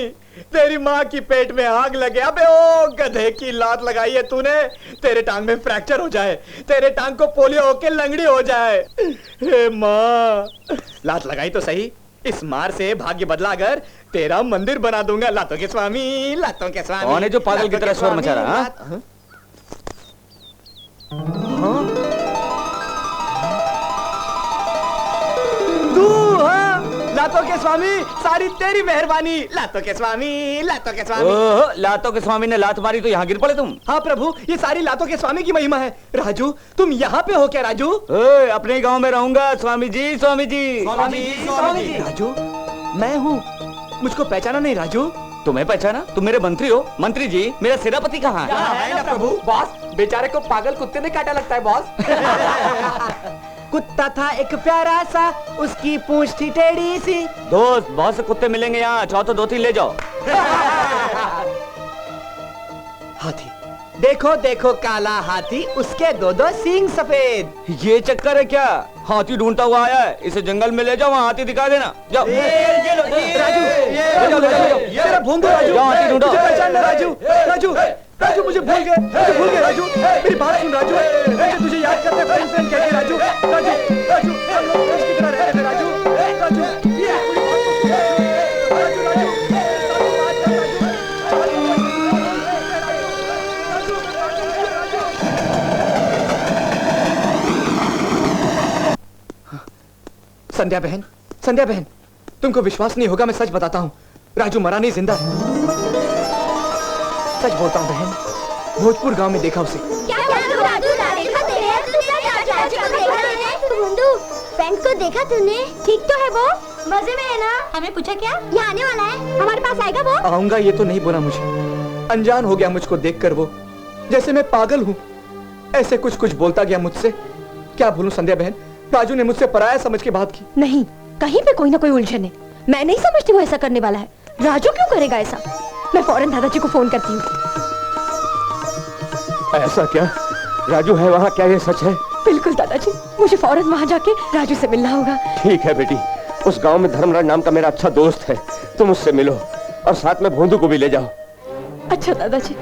तेरी माँ की पेट में आग लगे। अबे ओ गधे की लात लगाई है तूने, तेरे टांग में फ्रैक्चर हो जाए, तेरे टांग को पोलियो होके लंगड़ी हो जाए। हे माँ, लात लगाई तो सही, इस मार से भाग्य बदला कर तेरा मंदिर बना दूंगा। लातों के स्वामी, लातों के स्वामी। कौन है जो पागल की तरह शोर मचा रहा है? तू हाँ, लातों के स्वामी, सारी तेरी मेहरबानी। लातों के स्वामी, लातों के स्वामी। ओह, लातों के स्वामी ने लात मारी तो यहाँ गिर पड़े तुम? हाँ प्रभु, ये सारी लातों के स्वामी की महिमा है। राजू, तुम यहाँ पे हो क्या राजू? अपने ही गांव में रहूंगा। स्वामी जी, स्वामी जी, स्वामी जी, स्वामी जी। राजू, मैं हूँ, मुझको पहचाना नहीं राजू? तुम्हें पहचाना? तुम मेरे मंत्री हो। मंत्री जी, मेरा सेनापति कहाँ है ना प्रभु? बॉस, बेचारे को पागल कुत्ते ने काटा लगता है बॉस। कुत्ता था एक प्यारा सा, उसकी पूंछ थी टेढ़ी सी। दोस्त, बहुत से कुत्ते मिलेंगे यहाँ, चाहो तो 2-3 ले जाओ। हाथी, देखो देखो काला हाथी, उसके 2-2 सींग सफेद। ये चक्कर है क्या? हाथी ढूंढता हुआ आया है, इसे जंगल में ले जाओ, वहाँ हाथी दिखा देना। जाओ। तेरा भोंदू राजू, जाओ हाथी ढूंढो। मुझे पहचानना राजू। राजू, राजू मुझे भूल गए, मुझे भूल गए राजू। मेरी बात सुन राजू, मुझे तुझे याद करते फ्रेंड फ्रेंड कहते राजू। राजू, राजू, हम लोग दोस्त की तरह रह रहे थे राजू। राजू, ये पूरी बात को सुन राजू। राजू, राजू, संध्या बहन, संध्या बहन, तुमको विश्वास नहीं होगा, मैं सच बताता हूँ। राजू मरा नहीं, जिंदा है। सच बोलता हूँ बहन, भोजपुर गांव में देखा उसे। फ्रेंड को देखा तूने? ठीक तो है वो, मजे में है ना? हमें पूछा क्या? यहाँ आने वाला है, हमारे पास आएगा वो? आऊंगा ये तो नहीं बोला मुझे, अनजान हो गया मुझको देखकर वो, जैसे मैं पागल हूँ। ऐसे कुछ कुछ बोलता गया मुझसे। क्या भूलूं संध्या बहन, राजू ने मुझसे पराया समझ के बात की। नहीं, कहीं पे कोई ना कोई उलझन है। मैं नहीं समझती वो ऐसा करने वाला है। राजू क्यों करेगा ऐसा? मैं फौरन दादाजी को फोन करती हूँ। ऐसा क्या? राजू है वहाँ? क्या ये सच है? बिल्कुल दादाजी, मुझे फौरन वहाँ जाके राजू से मिलना होगा। ठीक है बेटी, उस गांव में धर्मराज नाम का मेरा अच्छा दोस्त है, तुम उससे मिलो और साथ में भोंदू को भी ले जाओ। अच्छा दादाजी।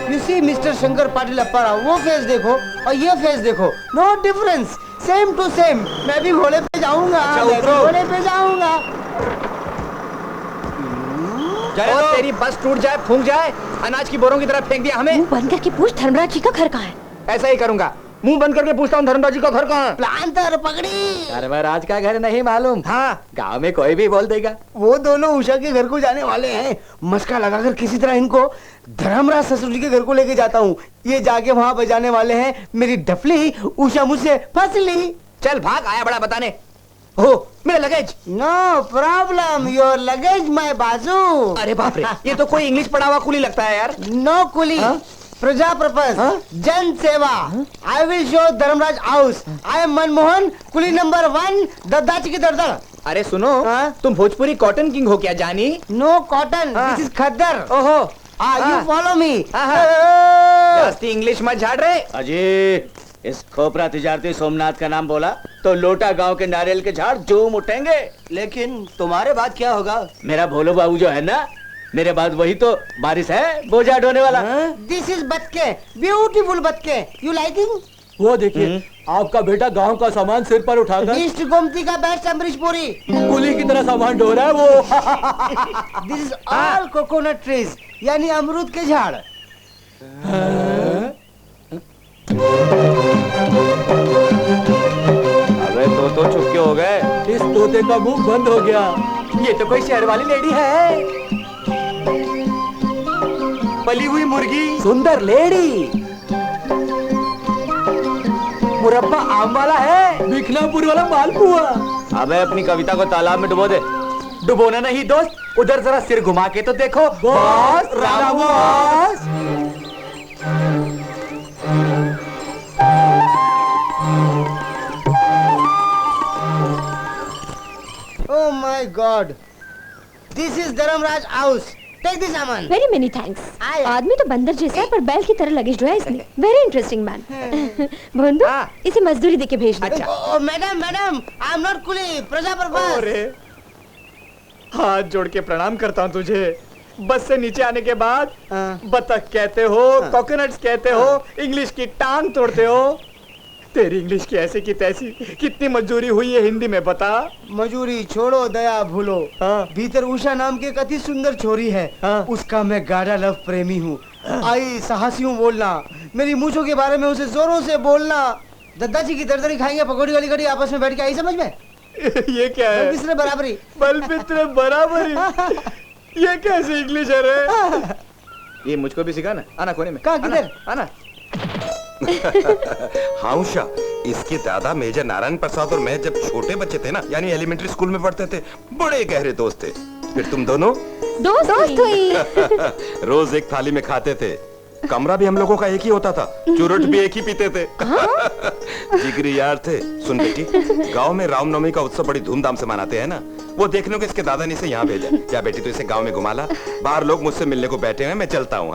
You see Mister Shankar Patil Appara, वो फेस देखो और ये फेस देखो, no difference, same to same. मैं भी घोड़े पे जाऊंगा, मैं भी घोड़े पे जाऊंगा। और तेरी बस टूट जाए, फूंक जाए, अनाज की बोरों की तरह फेंक दिया हमें। मुंह बंद करके पूछ धर्मराज जी का घर कहाँ है? ऐसा ही करूंगा, मुंह बंद करके पूछता हूँ धर्मराज जी का घर कहाँ है। प्लांटर पकड़ी। धर्मराज का घर नहीं मालूम? हाँ, गांव में कोई भी बोल देगा। वो दोनों उषा के घर को जाने वाले हैं। मस्का लगाकर किसी तरह इनको धर्मराज ससुर जी के घर को लेके जाता हूँ। ये जाके वहाँ बजाने वाले हैं मेरी डफली। उषा मुझसे फंस ली। चल भाग, आया बड़ा बताने। हो मेरा luggage. No problem, your luggage my बाजू। अरे बाप रे, ये तो कोई इंग्लिश पढ़ा हुआ कुली लगता है यार। नो कुली, प्रजा पर्पस, जन सेवा। I will show Dharmraj house. I am Manmohan, Coolie number 1, दद्दाची की दरदड़। अरे सुनो, तुम भोजपुरी कॉटन किंग हो क्या जानी? नो कॉटन, दिस इज खद्दर। ओहो, यू फॉलो मी। इंग्लिश मत झाड़ रहे। अजय, इस खोपरा तिजारती सोमनाथ का नाम बोला तो लोटा गांव के नारियल के झाड़ झूम उठेंगे। लेकिन तुम्हारे बाद क्या होगा? मेरा भोलो बाबू जो है ना, मेरे बाद वही तो बारिश है बोझा ढोने वाला। दिस इज बतके, ब्यूटीफुल बतके। You liking? वो देखिए, आपका बेटा गांव का सामान सिर पर उठाकर ईस्ट गोमती का बेस्ट अमरीश पुरी कुली की तरह सामान ढो रहा है वो। This is all coconut trees, यानी अमरूद के झाड़। अबे तो चुपके हो गए। इस तोते का मुंह बंद हो गया। ये तो कोई शहर वाली लेडी है। पली हुई मुर्गी, सुंदर लेडी, मुरब्बा आम वाला है, बिखनापुर वाला मालपुआ। अबे अपनी कविता को तालाब में डुबो दे। डुबोना नहीं दोस्त, उधर जरा सिर घुमा के तो देखो। Boss, Ramu boss. Oh my God! This is Dharmraj house. Take this सामान। Very many thanks। आदमी तो बंदर जैसा है, पर बैल की तरह लगेज ढोया इसने। Very interesting man। भोंदू, इसे मजदूरी देके भेज दो। अच्छा। Madam, madam, I am not कुली, प्रजा पर्पस। हाथ जोड़ के प्रणाम करता हूँ तुझे। बस से नीचे आने के बाद बतख कहते हो, कोकोनट्स कहते हो, इंग्लिश की टांग तोड़ते हो। तेरी इंग्लिश की ऐसे की तैसी, कितनी मजदूरी हुई है हिंदी में बता। मजूरी छोड़ो, दया भूलो। भीतर उषा नाम की एक अति सुंदर छोरी है, उसका मैं गाढ़ा लव प्रेमी हूँ। आई साहसी हूँ बोलना, मेरी मूंछों के बारे में उसे जोरों से बोलना। दादाजी की दरदरी खाएंगे पकौड़ी वाली कड़ी आपस में बैठ के, आई समझ में? ये क्या है? बलबिस्तर बराबरी। बलबिस्तर बराबरी? ये कैसी इंग्लिश है रे? ये मुझको भी सिखा ना। आना कोने में। कहाँ किधर? आना। हाँ उषा, इसके दादा मेजर नारायण प्रसाद और मैं जब छोटे बच्चे थे ना, यानी एलिमेंट्री स्कूल में पढ़ते थे, बड़े गहरे दोस्त थे। फिर तुम दोनों दोस्त हुई। रोज एक थाली में खाते थे, कमरा भी हम लोगों का एक ही होता था, चुरुट भी एक ही पीते थे। जिगरी यार थे। सुन बेटी, गांव में रामनवमी का उत्सव बड़ी धूमधाम से मनाते हैं ना, वो देखने को इसके दादा ने इसे यहाँ भेजा। क्या बेटी तो इसे गांव में घुमा ला, बाहर लोग मुझसे मिलने को बैठे हैं, मैं चलता हूँ।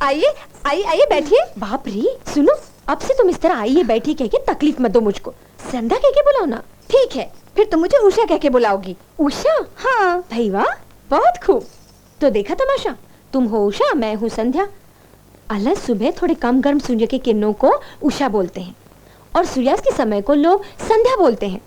आइए आइए आइए बैठिए। बाप रे, सुनो, अब से तुम इस तरह आइए बैठिए कह के तकलीफ मत दो मुझको, संध्या कह के बुलाओ ना। ठीक है, फिर तुम मुझे उषा कह के बुलाओगी। उषा? हाँ भाई वाह, बहुत खूब। तो देखा तमाशा, तुम हो उषा, मैं हूँ संध्या। अलग सुबह थोड़े कम गर्म सूर्य की किरणों को उषा बोलते हैं और सूर्यास्त के समय को लोग संध्या बोलते हैं।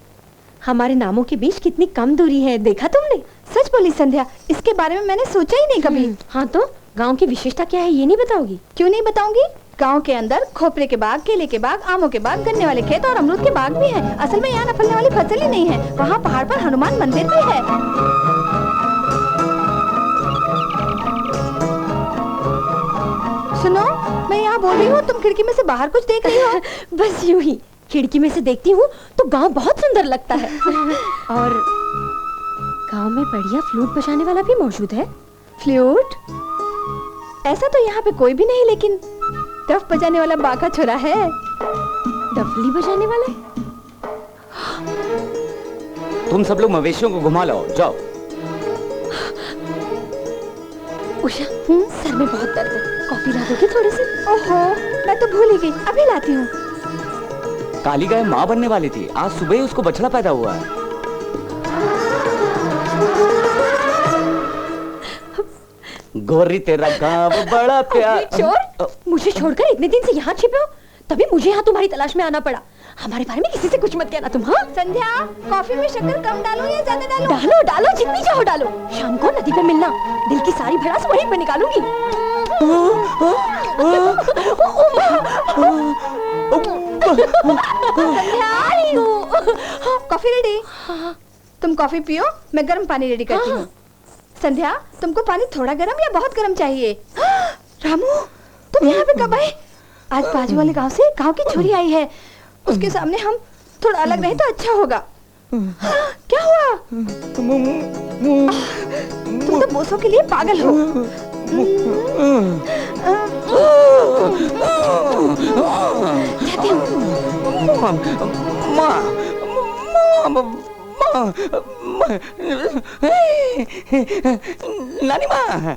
हमारे नामों के बीच कितनी कम दूरी है, देखा तुमने? सच बोली संध्या, इसके बारे में मैंने सोचा ही नहीं कभी। हाँ तो गांव की विशेषता क्या है ये नहीं बताओगी? क्यों नहीं बताऊंगी। गांव के अंदर खोपरे के बाग, केले के बाग, आमों के बाग, गन्ने वाले खेत और अमरूद के बाग भी हैं। असल में यहाँ न फलने वाली फसल ही नहीं है। वहाँ पहाड़ पर हनुमान मंदिर भी है। सुनो, मैं यहाँ बोल रही हूँ, तुम खिड़की में से बाहर कुछ देख रही हो? बस यूं ही खिड़की में से देखती हूँ तो गांव बहुत सुंदर लगता है। और गांव में बढ़िया फ्लूट बजाने वाला भी मौजूद है। फ्लूट? ऐसा तो यहाँ पे कोई भी नहीं, लेकिन डफ बजाने वाला बाका छोरा है। डफली बजाने वाला है? तुम सब लोग मवेशियों को घुमा लाओ, जाओ। उषा, सर में बहुत दर्द है, कॉफी ला दोगे थोड़ी सी? ओहो, मैं तो भूल ही गई, अभी लाती हूँ। काली गाय माँ बनने वाली थी, आज सुबह ही उसको बछड़ा पैदा हुआ है। गोरी तेरा गाँव बड़ा प्यार। चोर, मुझे छोड़कर इतने दिन से यहाँ छिपे हो, तभी मुझे यहाँ तुम्हारी तलाश में आना पड़ा। हमारे बारे में किसी से कुछ मत कहना तुम। हाँ संध्या, कॉफी में शक्कर कम डालो या ज्यादा डालो? डालो डालो, जितनी चाहो डालो। शाम को नदी पे मिलना, दिल की सारी भड़ास वहीं पे निकालूंगी। Coffee ready? तुम कॉफी पियो, मैं गर्म पानी रेडी करती हूँ। संध्या, तुमको पानी थोड़ा गर्म या बहुत गर्म चाहिए? रामू, तुम यहाँ पे कब आए? आज बाजू वाले गांव से गांव की छोरी आई है, उसके सामने हम थोड़ा अलग रहे तो अच्छा होगा। क्या हुआ? तुम तो बोसों के लिए पागल हो। नानी माँ,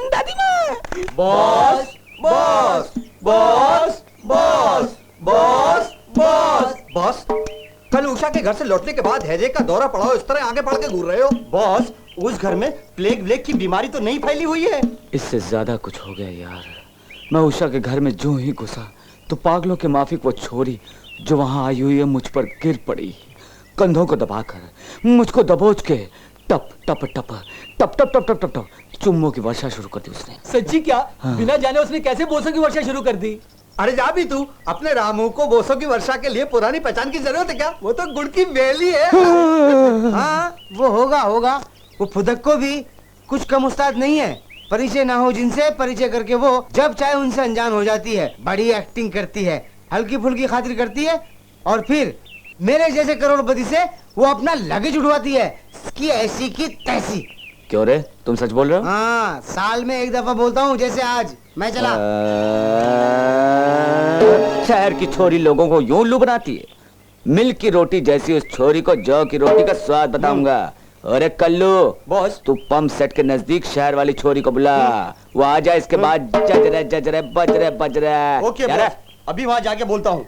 दादी माँ। Boss boss boss boss boss boss boss, कल उषा के घर से लौटने के बाद हैजे का दौरा पड़ा हो, इस तरह आगे बढ़ के घूर रहे हो। बॉस, उस घर में प्लेग की बीमारी तो नहीं फैली हुई है? इससे ज्यादा कुछ हो गया यार। मैं उषा के घर में जो ही घुसा तो पागलों के माफिक वो छोरी जो वहां आई हुई है मुझ पर गिर पड़ी, कंधों को दबाकर मुझको दबोच के टप टप टप टप टप टप टप टप टप चुम्मों की वर्षा शुरू कर दी उसने। सच्ची क्या? हाँ। बिना जाने उसने कैसे बोसों की वर्षा शुरू कर दी? अरे जा भी तू, अपने रामू को बोसों की वर्षा के लिए पुरानी पहचान की जरूरत है क्या? वो तो गुड़ की बेली है। हाँ, वो होगा। वो फुदक को भी कुछ कम उस्ताद नहीं है। परिचय ना हो जिनसे, परिचय करके वो जब चाहे उनसे अनजान हो जाती है। बड़ी एक्टिंग करती है, हल्की फुल्की खातिर करती है, और फिर मेरे जैसे करोड़पति से वो अपना लगेज उठवाती है, की ऐसी की तैसी। क्यों रे, तुम सच बोल रहे हो? हाँ, साल में एक दफा बोलता हूँ, जैसे आज मैं चला। शहर की छोरी लोगों को यूं उल्लू बनाती है। मिल्क की रोटी जैसी उस छोरी को जौ की रोटी का स्वाद बताऊंगा। अरे कल्लू बॉस, तू पंप सेट के नजदीक शहर वाली छोरी को बुला, वो आ जाए, इसके बाद जज रहे बज रहे। ओके बॉस, अभी वहाँ जाके बोलता हूँ।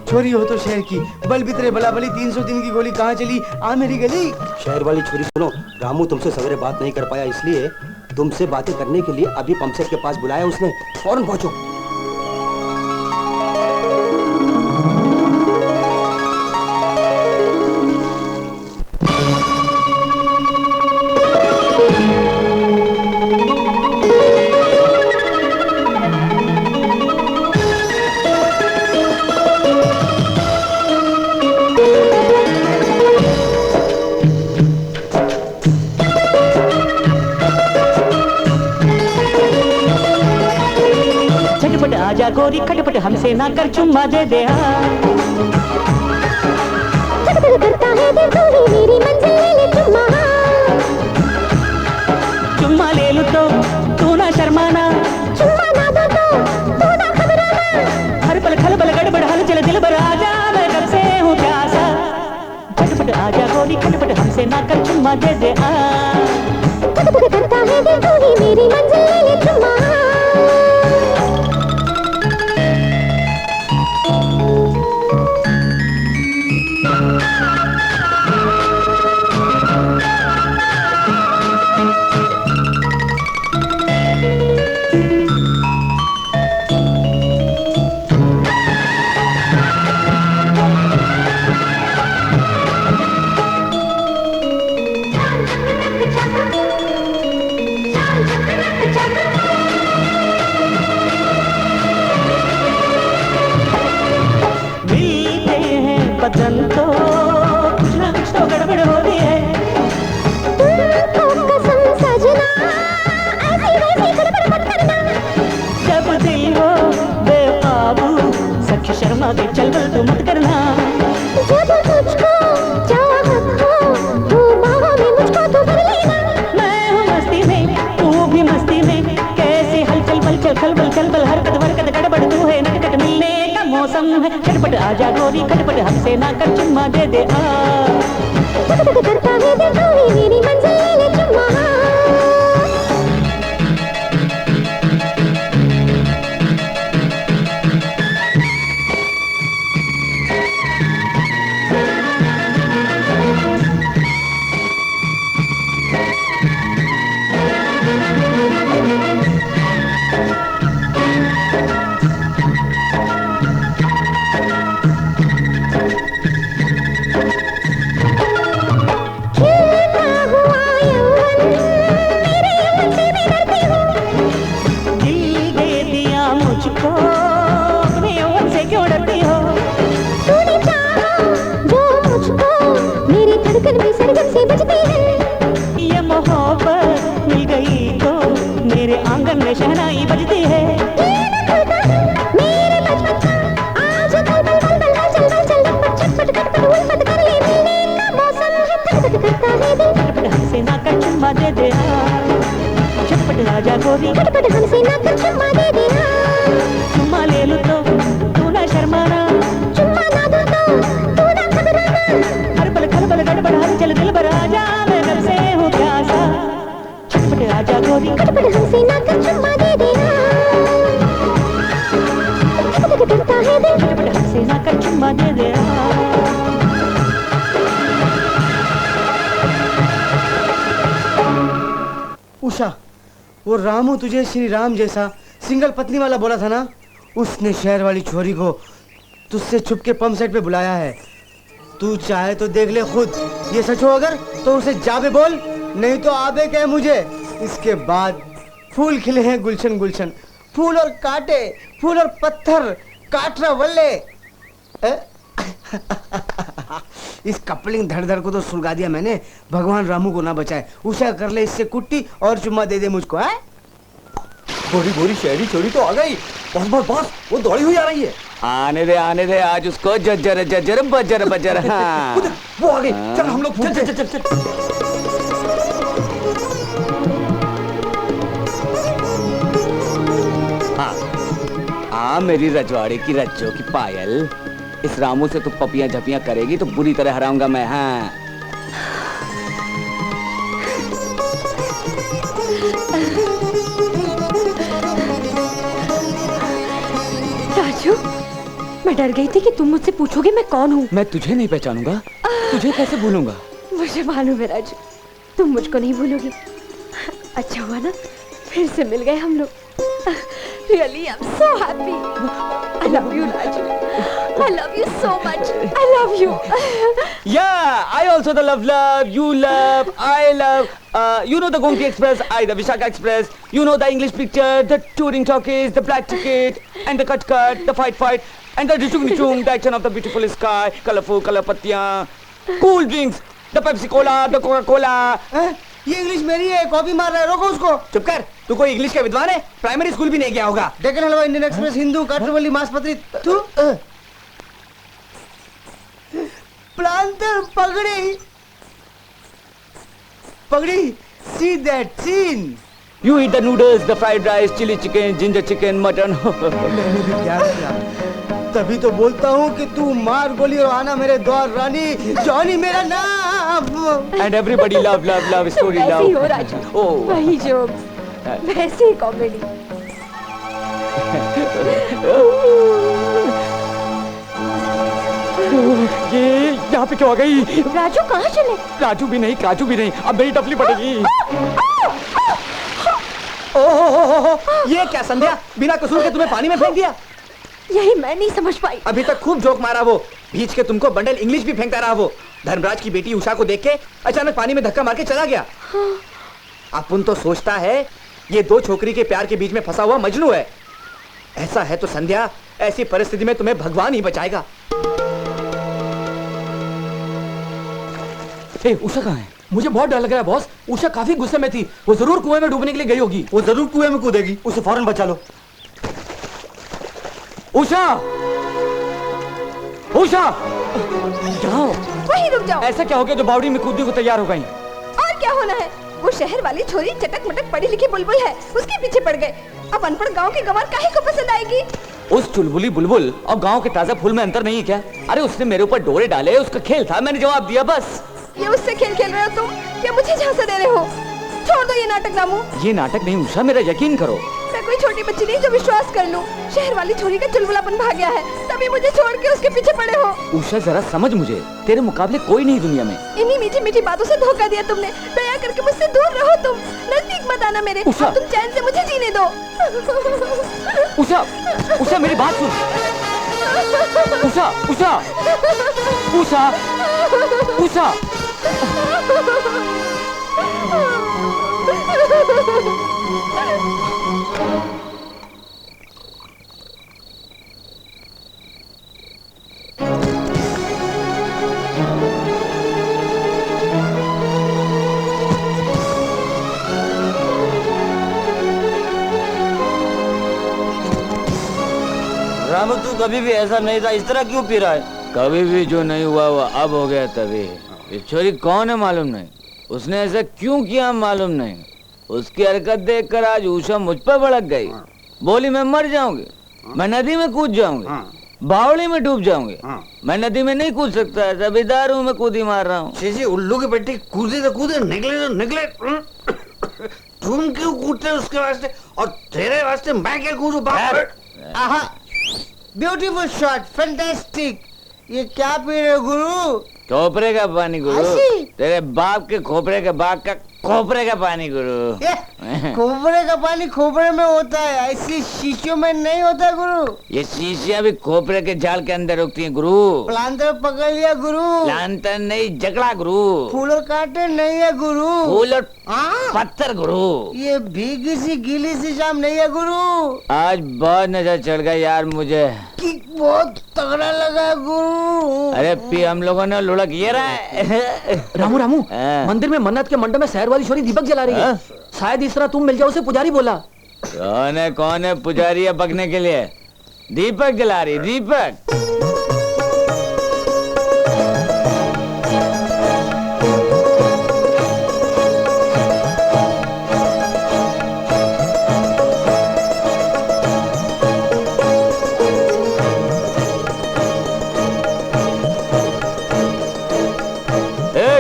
छोरी हो तो शहर की, बल बितरे बला बली, 303 की गोली कहाँ चली आ मेरी गली। शहर वाली छोरी सुनो, रामू तुमसे सवेरे बात नहीं कर पाया, इसलिए तुमसे बातें करने के लिए अभी पंप सेट के पास बुलाया उसने, फौरन पहुंचो। आजा गोरी खटपट हमसे ना कर, चुम्मा दे दे करता है दिल तू ही मेरी मंजिल, ले ले चुम्मा। चुम्मा ले लूं तो तू ना शर्माना, चुम्मा ना दो तो तू ना घबराना। हर पल खलबल गड़बड़ हलचल दिल भर, आजा मैं कब से हूँ प्यासा। खटपट आजा गोरी खटपट हमसे ना कर, चुम्मा दे दे करता है दिल तू ही मेरी मंजिल, ले ले चुम्मा। बदन तो कुछ ना कुछ तो गड़बड़ हो रही है, तुमको कसम सजना ऐसी वैसी गड़बड़ मत करना। जब दिल हो बेकाबू सखी शर्मा दे, चल बल तू मत करना। जब तुझको चाहत हो तू बाहों में मुझको तो भर लेना। मैं हूँ मस्ती में तू भी मस्ती में, कैसे हलचल बलचल खलबल चलबल हरकत वरकत गड़बड़ तू है नटखट, मिलने का मौसम है। खटपट आजा गोरी खटपट हमसे ना कर, चुम्मा दे दे करता है दिल तू ही मेरी मंजिल, ले ले चुम्मा। ये मोहब्बत मिल गई तो मेरे आंगन में शहनाई बजती है। मेरे बचपन का आज कल बल बल बल चल बल चल चटपट खटपट उल्फत कर ले, मिलने का मौसम है। खटपट करता है दिल खटपट हमसे ना कर, चुम्मा दे दे झटपट आजा गोरी खटपट हमसे ना कर, चुम्मा दे दे। चुम्मा ले लूं तो तू ना शर्माना, चुम्मा ना दो तो तू ना घबराना। हर पल खलबल गड़बड़ हलचल दिल भर, आजा मैं कब से हूँ प्यासा। झटपट आजा गोरी खटपट हमसे ना कर, चुम्मा दे दे करता है दिल खटपट हमसे ना कर, चुम्मा दे दे। उषा, वो रामू तुझे श्री राम जैसा सिंगल पत्नी वाला बोला था ना, उसने शहर वाली छोरी को तुझसे छुप के पंप सेट पे बुलाया है। तू चाहे तो देख ले खुद, ये सच हो अगर तो उसे जाबे बोल, नहीं तो आबे कह मुझे। इसके बाद फूल खिले हैं गुलशन गुलशन, फूल और कांटे, फूल और पत्थर, काटरा वल्ले। इस कपलिंग धड़ को तो सुलगा दिया मैंने, भगवान रामू को ना बचाए। उषा कर ले इससे कुट्टी और चुम्मा दे दे मुझको। है गोरी गोरी शहरी चोरी तो आ गई। बस बस बस, वो दौड़ी हुई आ रही है। आने दे आज उसको जज्जर जज्जर बजर बजर। हाँ। वो आ गई, चल हम लोग चल चल चल चल। हाँ मेरी रजवाड़े की रज्जो की पायल, इस रामू से तू पपियां झपियां करेगी तो बुरी तरह हराऊंगा मैं। हाँ राजू, मैं डर गई थी कि तुम मुझसे पूछोगे मैं कौन हूँ। मैं तुझे नहीं पहचानूंगा, तुझे कैसे भूलूंगा? मुझे मालूम है राजू, तुम मुझको नहीं भूलोगे। अच्छा हुआ ना, फिर से मिल गए हम लोग। Really, I'm so happy. I love you, Raju. I love you so much. I love you. Yeah, I also love you love, I love. You know the Gomti Express, I the Vishaka Express. You know the English picture, the touring talkies, the black ticket, and the cut, the fight, and the nichung, the action of the beautiful sky, colorful color pattiyan, cool drinks, the Pepsi Cola, the Coca Cola. ये English मेरी है, copy मार रहा है, रोको उसको। चुप कर, तू कोई इंग्लिश का विद्वान है? प्राइमरी स्कूल भी नहीं गया होगा। डेक्कन हलवा, इंडियन एक्सप्रेस, हिंदू, काठरवल्ली, मांसपत्री, तू प्लांटर, पगड़ी, पगड़ी, see that scene. You eat the noodles, the fried rice, chili chicken, ginger chicken, mutton. मैंने भी क्या किया? तभी तो बोलता हूँ कि तू मार गोली और आना मेरे द्वार रानी, जॉनी मेरा नाम। And everybody love story love. वैसे ही हो राजू, वही जोक, वैसे ही कॉमेडी। ये यहाँ पे क्यों आ गई? राजू कहाँ चले? राजू भी नहीं, काजू भी नहीं, अब मेरी टफली पड़ेगी। ओहो, ये क्या संध्या, बिना कसूर के तुम्हें पानी में फेंक दिया? यही मैं नहीं समझ पाई। अभी तक खूब जोक मारा वो, बीच के तुमको बंडल इंग्लिश भी फेंकता रहा वो। धर्मराज की बेटी उषा को देख के अचानक पानी में धक्का मार के चला गया। अपन तो सोचता है ये दो छोकरी के प्यार के बीच में फंसा हुआ मजनू है। ऐसा है तो संध्या, ऐसी परिस्थिति में तुम्हें भगवान ही बचाएगा। उषा कहाँ है? मुझे बहुत डर लग रहा है बॉस। उषा काफी गुस्से में थी, वो जरूर कुएं में डूबने के लिए गई होगी। वो जरूर कुएं में कूदेगी, उसे फौरन बचा लो। उषा, उषा, जाओ, वहीं रुक जाओ। ऐसा क्या हो गया जो बावड़ी में कूदने को तैयार हो गई? और क्या होना है, वो शहर वाली छोरी चटक मटक पढ़ी लिखी बुलबुल है, उसके पीछे पड़ गए। अब अनपढ़ गांव की गंवार काहे को पसंद आएगी? उस चुलबुली बुलबुल और गांव के ताजा फूल में अंतर नहीं है क्या? अरे उसने मेरे ऊपर डोरे डाले, उसका खेल था, मैंने जवाब दिया बस। ये उससे खेल खेल रहे हो तुम, क्या मुझे झांसा दे रहे हो? छोड़ दो ये नाटक रामू। ये नाटक नहीं उषा, मेरा यकीन करो। मैं कोई छोटी बच्ची नहीं जो विश्वास कर लूं। शहर वाली छोरी का चुलबुलापन भाग गया है, तभी मुझे छोड़ के उसके पीछे पड़े हो। उषा जरा समझ मुझे, तेरे मुकाबले कोई नहीं दुनिया में। इन्हीं मीठी मीठी बातों से धोखा दिया तुमने। दया करके मुझसे दूर रहो, तुम नजदीक मत आना मेरे। उषा, तुम चैन से मुझे जीने दो। उषा, उषा मेरी बात सुन। उषा, उषा, उषा, उषा। रामू तू कभी भी ऐसा नहीं था, इस तरह क्यों पी रहा है? कभी भी जो नहीं हुआ वो अब हो गया तभी। ये छोरी कौन है मालूम नहीं, उसने ऐसा क्यों किया मालूम नहीं। उसकी हरकत देखकर आज उषा मुझ पर भड़क गई। बोली मैं मर जाऊंगी, मैं नदी में कूद जाऊंगी, बावड़ी में डूब जाऊंगी। मैं नदी में नहीं कूद सकता, तभी दारू में कूदी मार रहा हूँ। उल्लू की बेटी कूदे तो कूदे, निकले तो निकले। तुम क्यों कूदते उसके वास्ते, और तेरे वास्ते मैं क्या कूदूं? Beautiful shot, fantastic. ये क्या पी रहे हो गुरु? खोपरे का पानी गुरु, तेरे बाप के खोपरे के बाग का खोपरे का पानी गुरु। खोपरे का पानी खोपरे में होता है, ऐसी शीशियों में नहीं होता गुरु। ये शीशियां भी खोपरे के जाल के अंदर रुकती हैं गुरु। प्लांटर पकड़ लिया गुरु। प्लांटर नहीं, झगड़ा गुरु। फूल और कांटे नहीं है गुरु, फूल और पत्थर गुरु। ये भीगी सी गीली सी शाम नहीं है गुरु। आज बहुत नजर चढ़ गया यार मुझे, किक बहुत तगड़ा लगा गुरु। अरे पी हम लोगों ने लुढ़क ये रहा है। रामू रामू, मंदिर में मन्नत के मंडप में शहर वाली छोरी दीपक जला रही है। शायद इस तरह तुम मिल जाओ, उसे पुजारी बोला। कौन है पुजारी है बकने के लिए? दीपक जला रही, दीपक।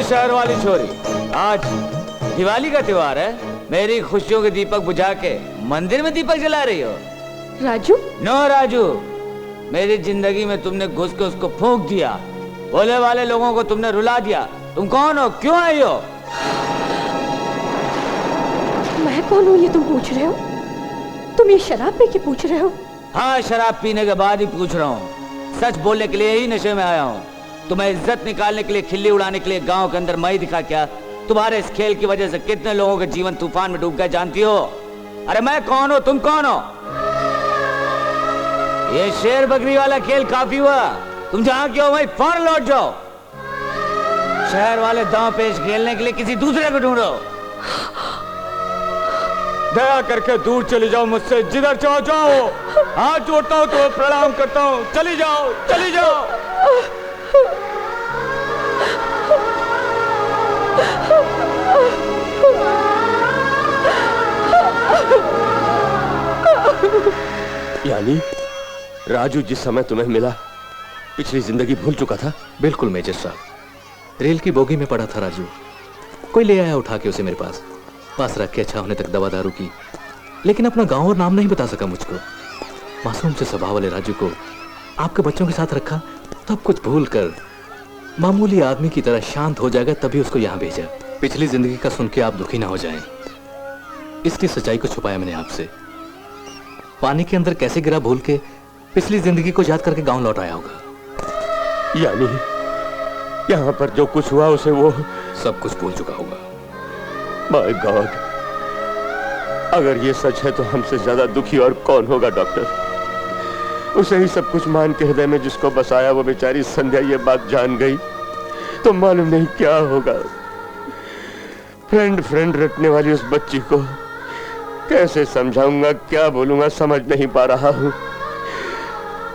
शहर वाली छोरी, आज दिवाली का त्योहार है, मेरी खुशियों के दीपक बुझा के मंदिर में दीपक जला रही हो? राजू? नो राजू, मेरी जिंदगी में तुमने घुस के उसको फूंक दिया। भोले वाले लोगों को तुमने रुला दिया। तुम कौन हो, क्यों आई हो? मैं कौन हूँ ये तुम पूछ रहे हो? तुम ये शराब पी के पूछ रहे हो? हाँ, शराब पीने के बाद ही पूछ रहा हूँ। सच बोलने के लिए ही नशे में आया हूँ। तुम्हें इज्जत निकालने के लिए, खिल्ली उड़ाने के लिए गांव के अंदर मैं दिखा क्या? तुम्हारे इस खेल की वजह से कितने लोगों के जीवन तूफान में डूब गए जानती हो? अरे मैं कौन हूँ, तुम कौन हो? ये शेर बकरी वाला खेल काफी हुआ। तुम जहां के हो वहीं फौरन लौट जाओ। शहर वाले दांव पेश खेलने के लिए किसी दूसरे को ढूंढो। दया करके दूर चली जाओ मुझसे, जिधर चाहो जाओ। हाथ जोड़ता हूँ तो प्रणाम करता हूँ। चली जाओ, चली जाओ। यानी राजू जिस समय तुम्हें मिला पिछली जिंदगी भूल चुका था? बिल्कुल मेजर साहब, रेल की बोगी में पड़ा था राजू। कोई ले आया उठा के उसे मेरे पास रख के अच्छा होने तक दवा दारू की, लेकिन अपना गांव और नाम नहीं बता सका मुझको। मासूम से स्वभाव वाले राजू को आपके बच्चों के साथ रखा, तब कुछ भूल कर मामूली आदमी की तरह शांत हो जाएगा, तभी उसको यहाँ भेजा। पिछली जिंदगी का सुन के आप दुखी ना हो जाएं, इसकी सच्चाई को छुपाया मैंने आपसे। पानी के अंदर कैसे गिरा भूल के पिछली जिंदगी को याद करके गांव लौट आया होगा। यानी यहाँ पर जो कुछ हुआ उसे वो सब कुछ भूल चुका होगा। माय गॉड, अगर ये सच है तो हमसे ज्यादा दुखी और कौन होगा डॉक्टर? उसे ही सब कुछ मान के हृदय में जिसको बसाया वो बेचारी संध्या ये बात जान गई तो मालूम नहीं क्या होगा। फ्रेंड रटने वाली उस बच्ची को कैसे समझाऊंगा, क्या बोलूंगा, समझ नहीं पा रहा हूं।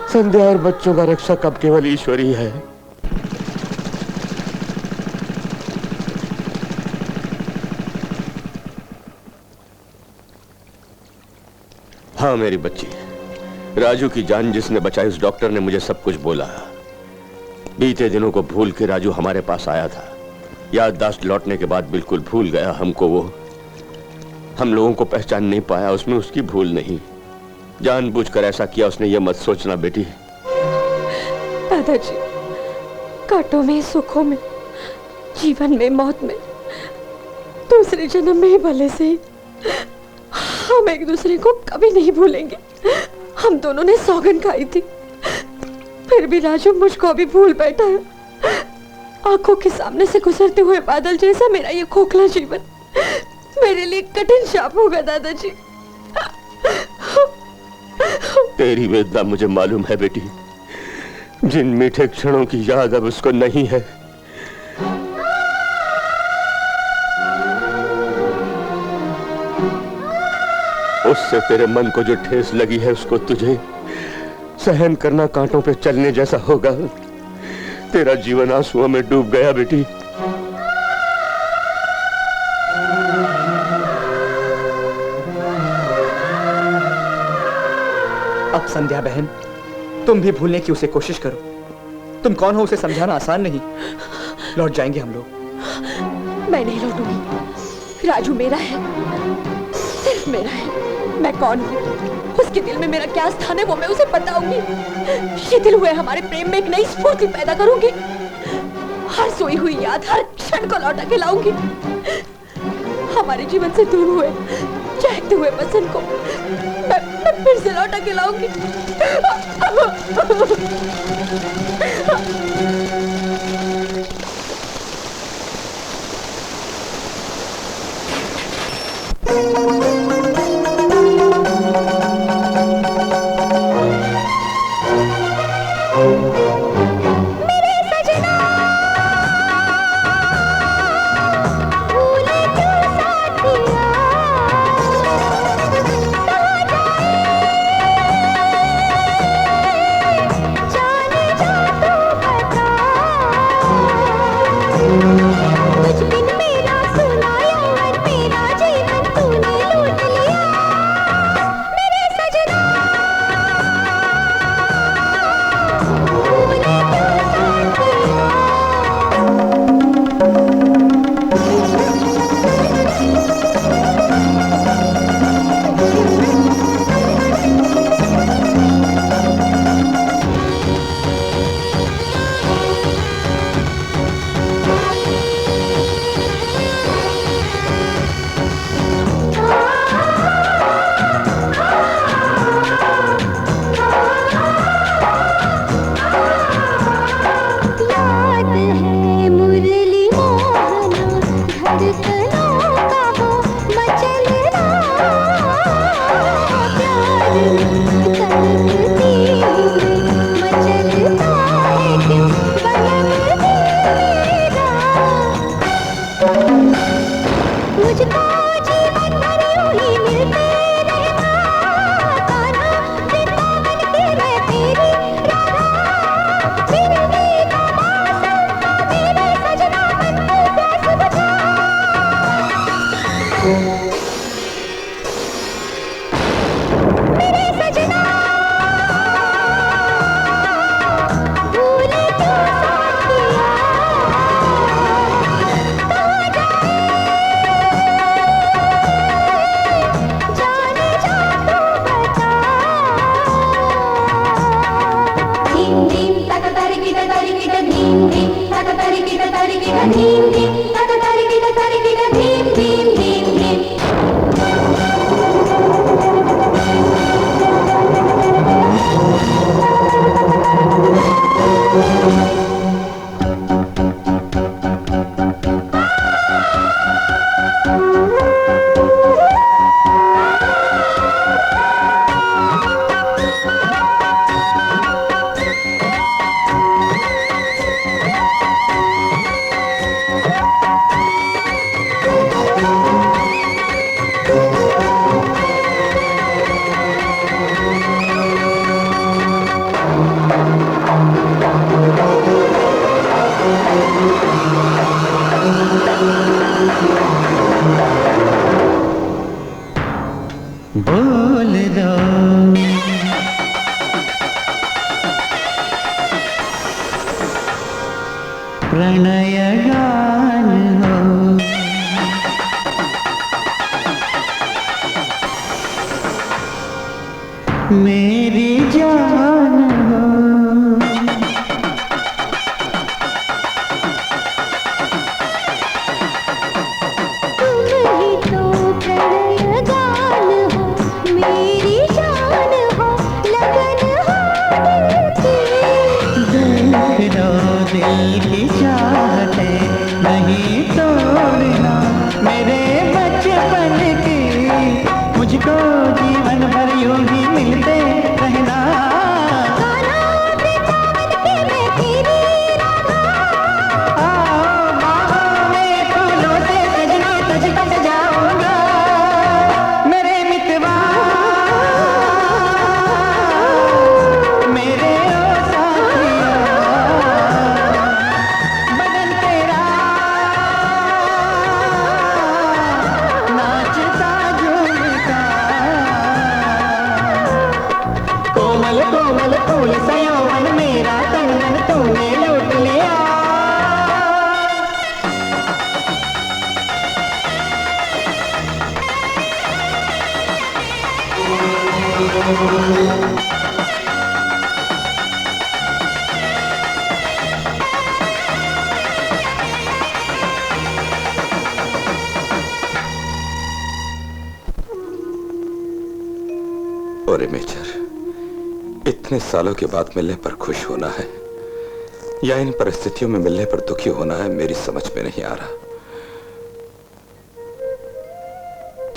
संध्या और बच्चों का रक्षक अब केवल ईश्वर ही है। हाँ मेरी बच्ची, राजू की जान जिसने बचाई उस डॉक्टर ने मुझे सब कुछ बोला। बीते दिनों को भूल के राजू हमारे पास आया था। याददाश्त लौटने के बाद बिल्कुल भूल गया हमको। वो हम लोगों को पहचान नहीं पाया, उसमें उसकी भूल नहीं। जानबूझकर ऐसा किया उसने, ये मत सोचना बेटी। दादाजी, कांटों में, सुखों में, जीवन में, मौत में, दूसरे जन्म में ही भले से हम एक दूसरे को कभी नहीं भूलेंगे। हम दोनों ने सौगन खाई थी, फिर भी राजू मुझको अभी भूल बैठा है। आंखों के सामने से गुजरते हुए बादल जैसा मेरा ये खोखला जीवन मेरे लिए कठिन शाप होगा दादाजी। तेरी वेदना मुझे मालूम है बेटी। जिन मीठे क्षणों की याद अब उसको नहीं है, उससे तेरे मन को जो ठेस लगी है उसको तुझे सहन करना कांटों पे चलने जैसा होगा। तेरा जीवन आंसुओं में डूब गया बेटी। अब संध्या बहन, तुम भी भूलने की उसे कोशिश करो। तुम कौन हो उसे समझाना आसान नहीं। लौट जाएंगे हम लोग। मैं नहीं लौटूंगी। राजू मेरा है, सिर्फ मेरा है। मैं कौन हूँ, उसके दिल में मेरा क्या स्थान है वो मैं उसे बताऊंगी। शिथिल हुए हमारे प्रेम में एक नई स्फूर्ति पैदा करूंगी। हर सोई हुई याद हर क्षण को लौटा के लाऊंगी। हमारे जीवन से दूर हुए चहकते हुए बसन को मैं फिर से लौटा के लाऊंगी। मेरे बोल दो प्रणय गान हो मेरी जान हो दिल की चाहते नहीं तोड़ना मेरे बचपन की मुझको जीवन भर यूं ही मिलते रहना कोमल फूल सयोवन मेरा तन तूने लूट लिया और मेजर, इतने सालों के बाद मिलने पर खुश होना है या इन परिस्थितियों में मिलने पर दुखी होना है, मेरी समझ में नहीं आ रहा।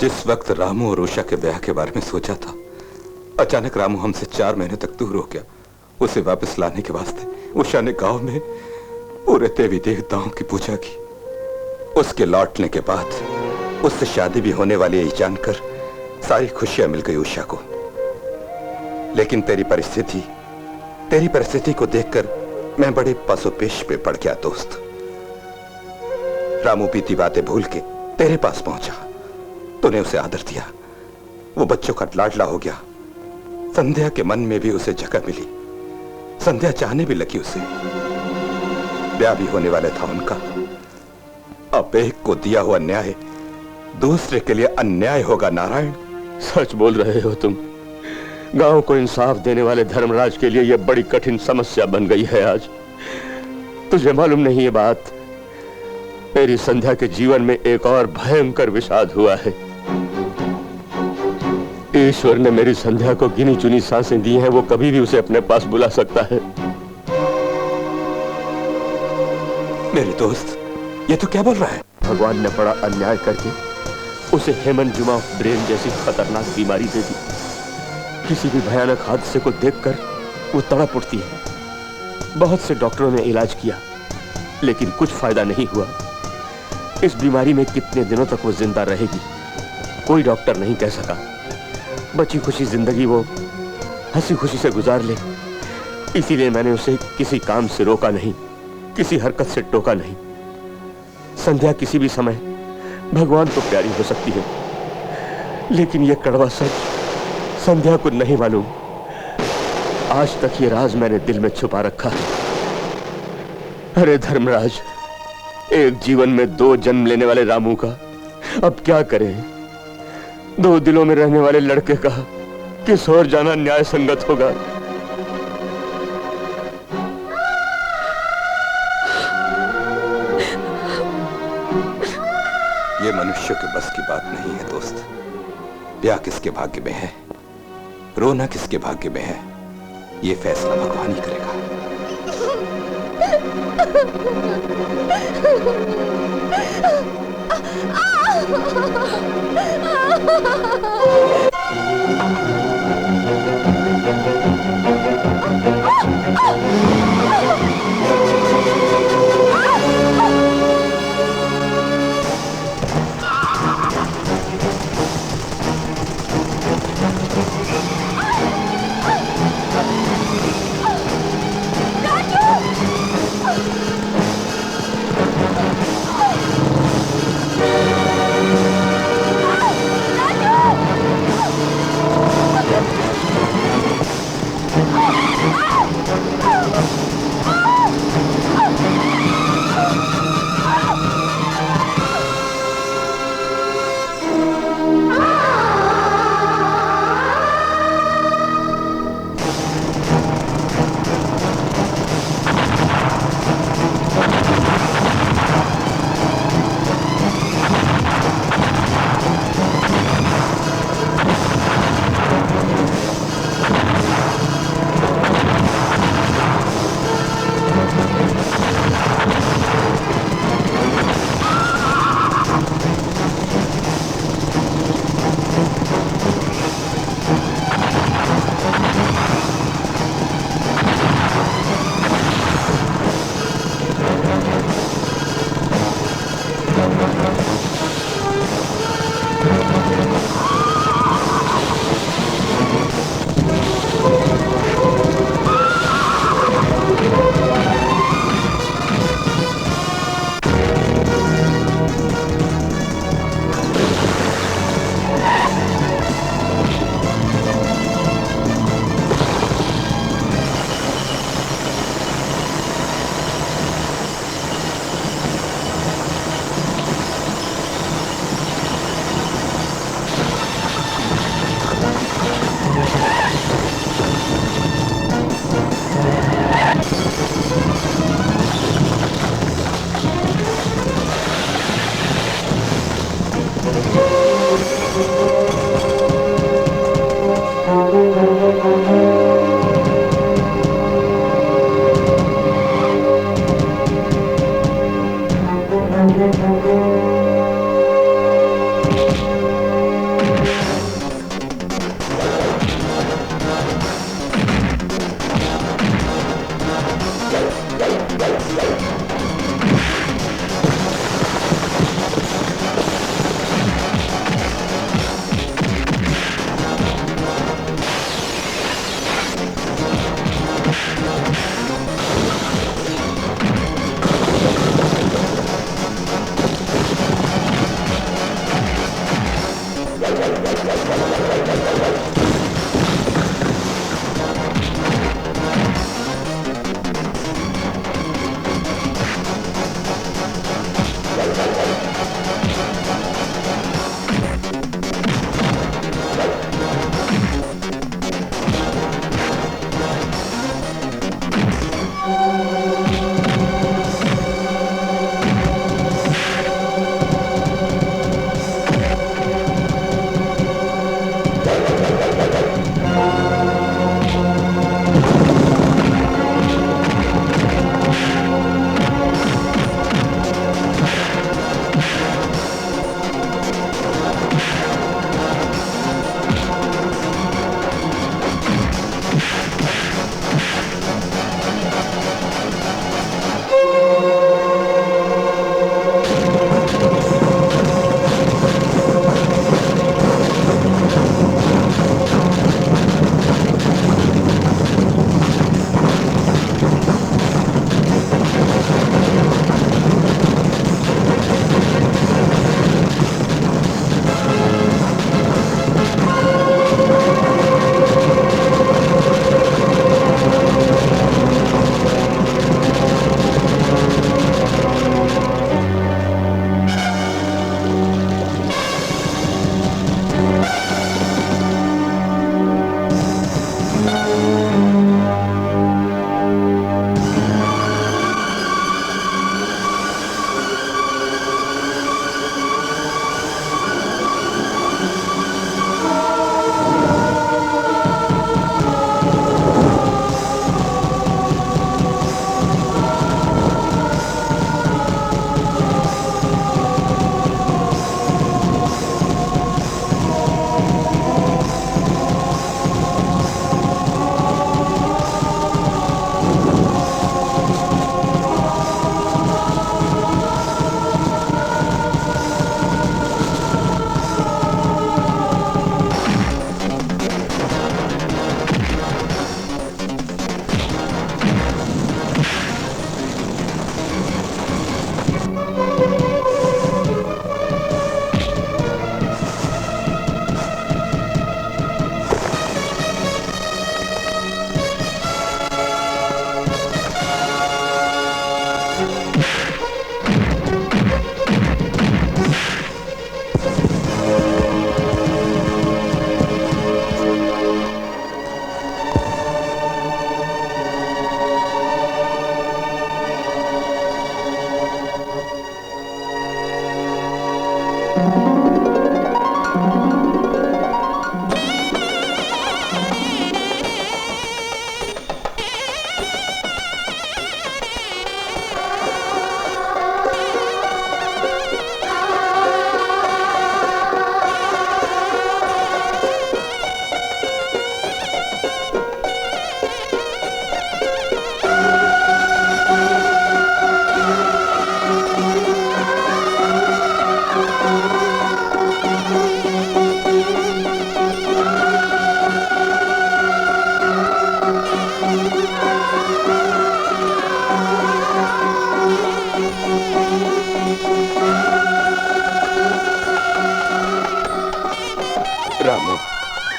जिस वक्त रामू और उषा के ब्याह के बारे में सोचा था, अचानक रामू हमसे 4 महीने तक दूर हो गया। उसे वापस लाने के वास्ते उषा ने गांव में पूरे देवी देवताओं की पूजा की। उसके लौटने के बाद उससे शादी भी होने वाली है जानकर सारी खुशियां मिल गई उषा को। लेकिन तेरी परिस्थिति को देखकर मैं बड़े पासोपेश पे पड़ गया दोस्त। रामू बीती बातें भूल के तेरे पास पहुंचा, तूने उसे आदर दिया, वो बच्चों का लाडला हो गया। संध्या के मन में भी उसे जगह मिली, संध्या चाहने भी लगी उसे। ब्याह भी होने वाला था उनका। अब एक को दिया हुआ न्याय दूसरे के लिए अन्याय होगा। नारायण, सच बोल रहे हो तुम। गांव को इंसाफ देने वाले धर्मराज के लिए यह बड़ी कठिन समस्या बन गई है आज। तुझे मालूम नहीं ये बात, मेरी संध्या के जीवन में एक और भयंकर विषाद हुआ है। ईश्वर ने मेरी संध्या को गिनी चुनी सांसें दी हैं, वो कभी भी उसे अपने पास बुला सकता है। मेरे दोस्त, ये तो क्या बोल रहा है? भगवान ने बड़ा अन्याय करके उसे हेमनजुमा ब्रेन जैसी खतरनाक बीमारी दे दी। किसी भी भयानक हादसे को देखकर वो तड़प उठती है। बहुत से डॉक्टरों ने इलाज किया, लेकिन कुछ फायदा नहीं हुआ। इस बीमारी में कितने दिनों तक वो जिंदा रहेगी, कोई डॉक्टर नहीं कह सका। बची खुशी जिंदगी वो हंसी खुशी से गुजार ले, इसीलिए मैंने उसे किसी काम से रोका नहीं, किसी हरकत से टोका नहीं। संध्या किसी भी समय भगवान को प्यारी हो सकती है, लेकिन यह कड़वा सच संध्या को नहीं मालूम। आज तक ये राज मैंने दिल में छुपा रखा है। अरे धर्मराज, एक जीवन में 2 जन्म लेने वाले रामू का अब क्या करें? 2 दिलों में रहने वाले लड़के का किस ओर जाना न्याय संगत होगा? ये मनुष्य के बस की बात नहीं है दोस्त। ब्याह किसके भाग्य में है, रोना किसके भाग्य में है, ये फैसला भगवान ही करेगा। राजू!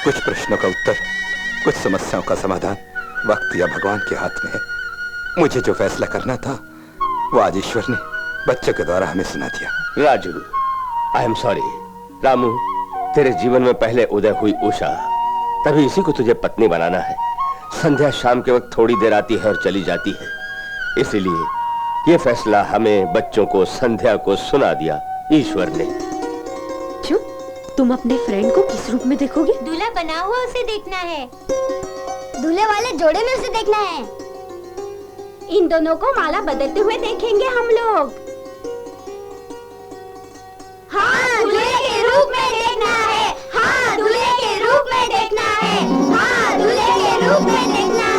कुछ प्रश्नों का उत्तर, कुछ समस्याओं का समाधान वक्त या भगवान के हाथ में है। मुझे जो फैसला करना था वो आज ईश्वर ने बच्चों के द्वारा हमें सुना दिया। Raju, I am sorry. Ramu, तेरे जीवन में पहले उदय हुई उषा, तभी इसी को तुझे पत्नी बनाना है। संध्या शाम के वक्त थोड़ी देर आती है और चली जाती है, इसीलिए ये फैसला हमें बच्चों को संध्या को सुना दिया ईश्वर ने। तुम अपने फ्रेंड को किस रूप में देखोगे? दूल्हा बना हुआ उसे देखना है, दूल्हे वाले जोड़े में उसे देखना है। इन दोनों को माला बदलते हुए देखेंगे हम लोग। हाँ, दूल्हे के रूप में देखना है। हाँ, दूल्हे के रूप में देखना है। हाँ, दूल्हे के रूप में देखना है।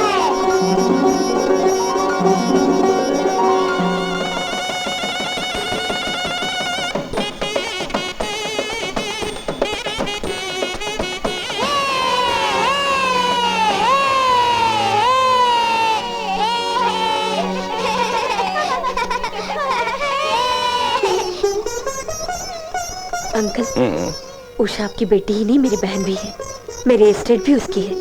अंकल, उषा आपकी बेटी ही नहीं, मेरी बहन भी है। मेरी एस्टेट भी उसकी है।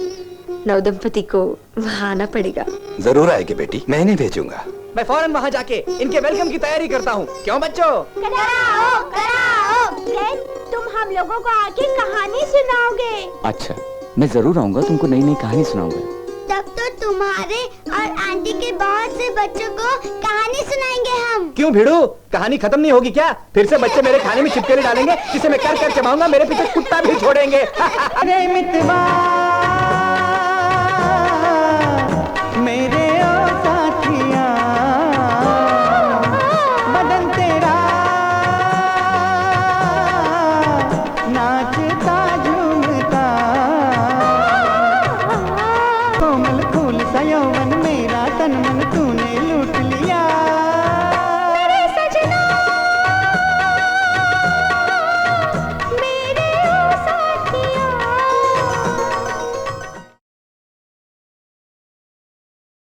नवदंपति को वहाँ आना पड़ेगा। जरूर आएगी बेटी, मैं इन्हें भेजूंगा। मैं फौरन वहाँ जाके इनके वेलकम की तैयारी करता हूँ। क्यों बच्चों? कराओ, कराओ। फ्रेंड, तुम हम लोगों को आके कहानी सुनाओगे। अच्छा, मैं जरूर आऊंगा, तुमको नई नई कहानी सुनाऊंगा। तब तो तुम्हारे और आंटी के बहुत से बच्चों को कहानी सुनाएंगे हम। क्यों भिड़ू, कहानी खत्म नहीं होगी क्या? फिर से बच्चे मेरे खाने में छिपकली डालेंगे जिसे मैं कर कर चबाऊंगा, मेरे पीछे कुत्ता भी छोड़ेंगे। अरे मितवा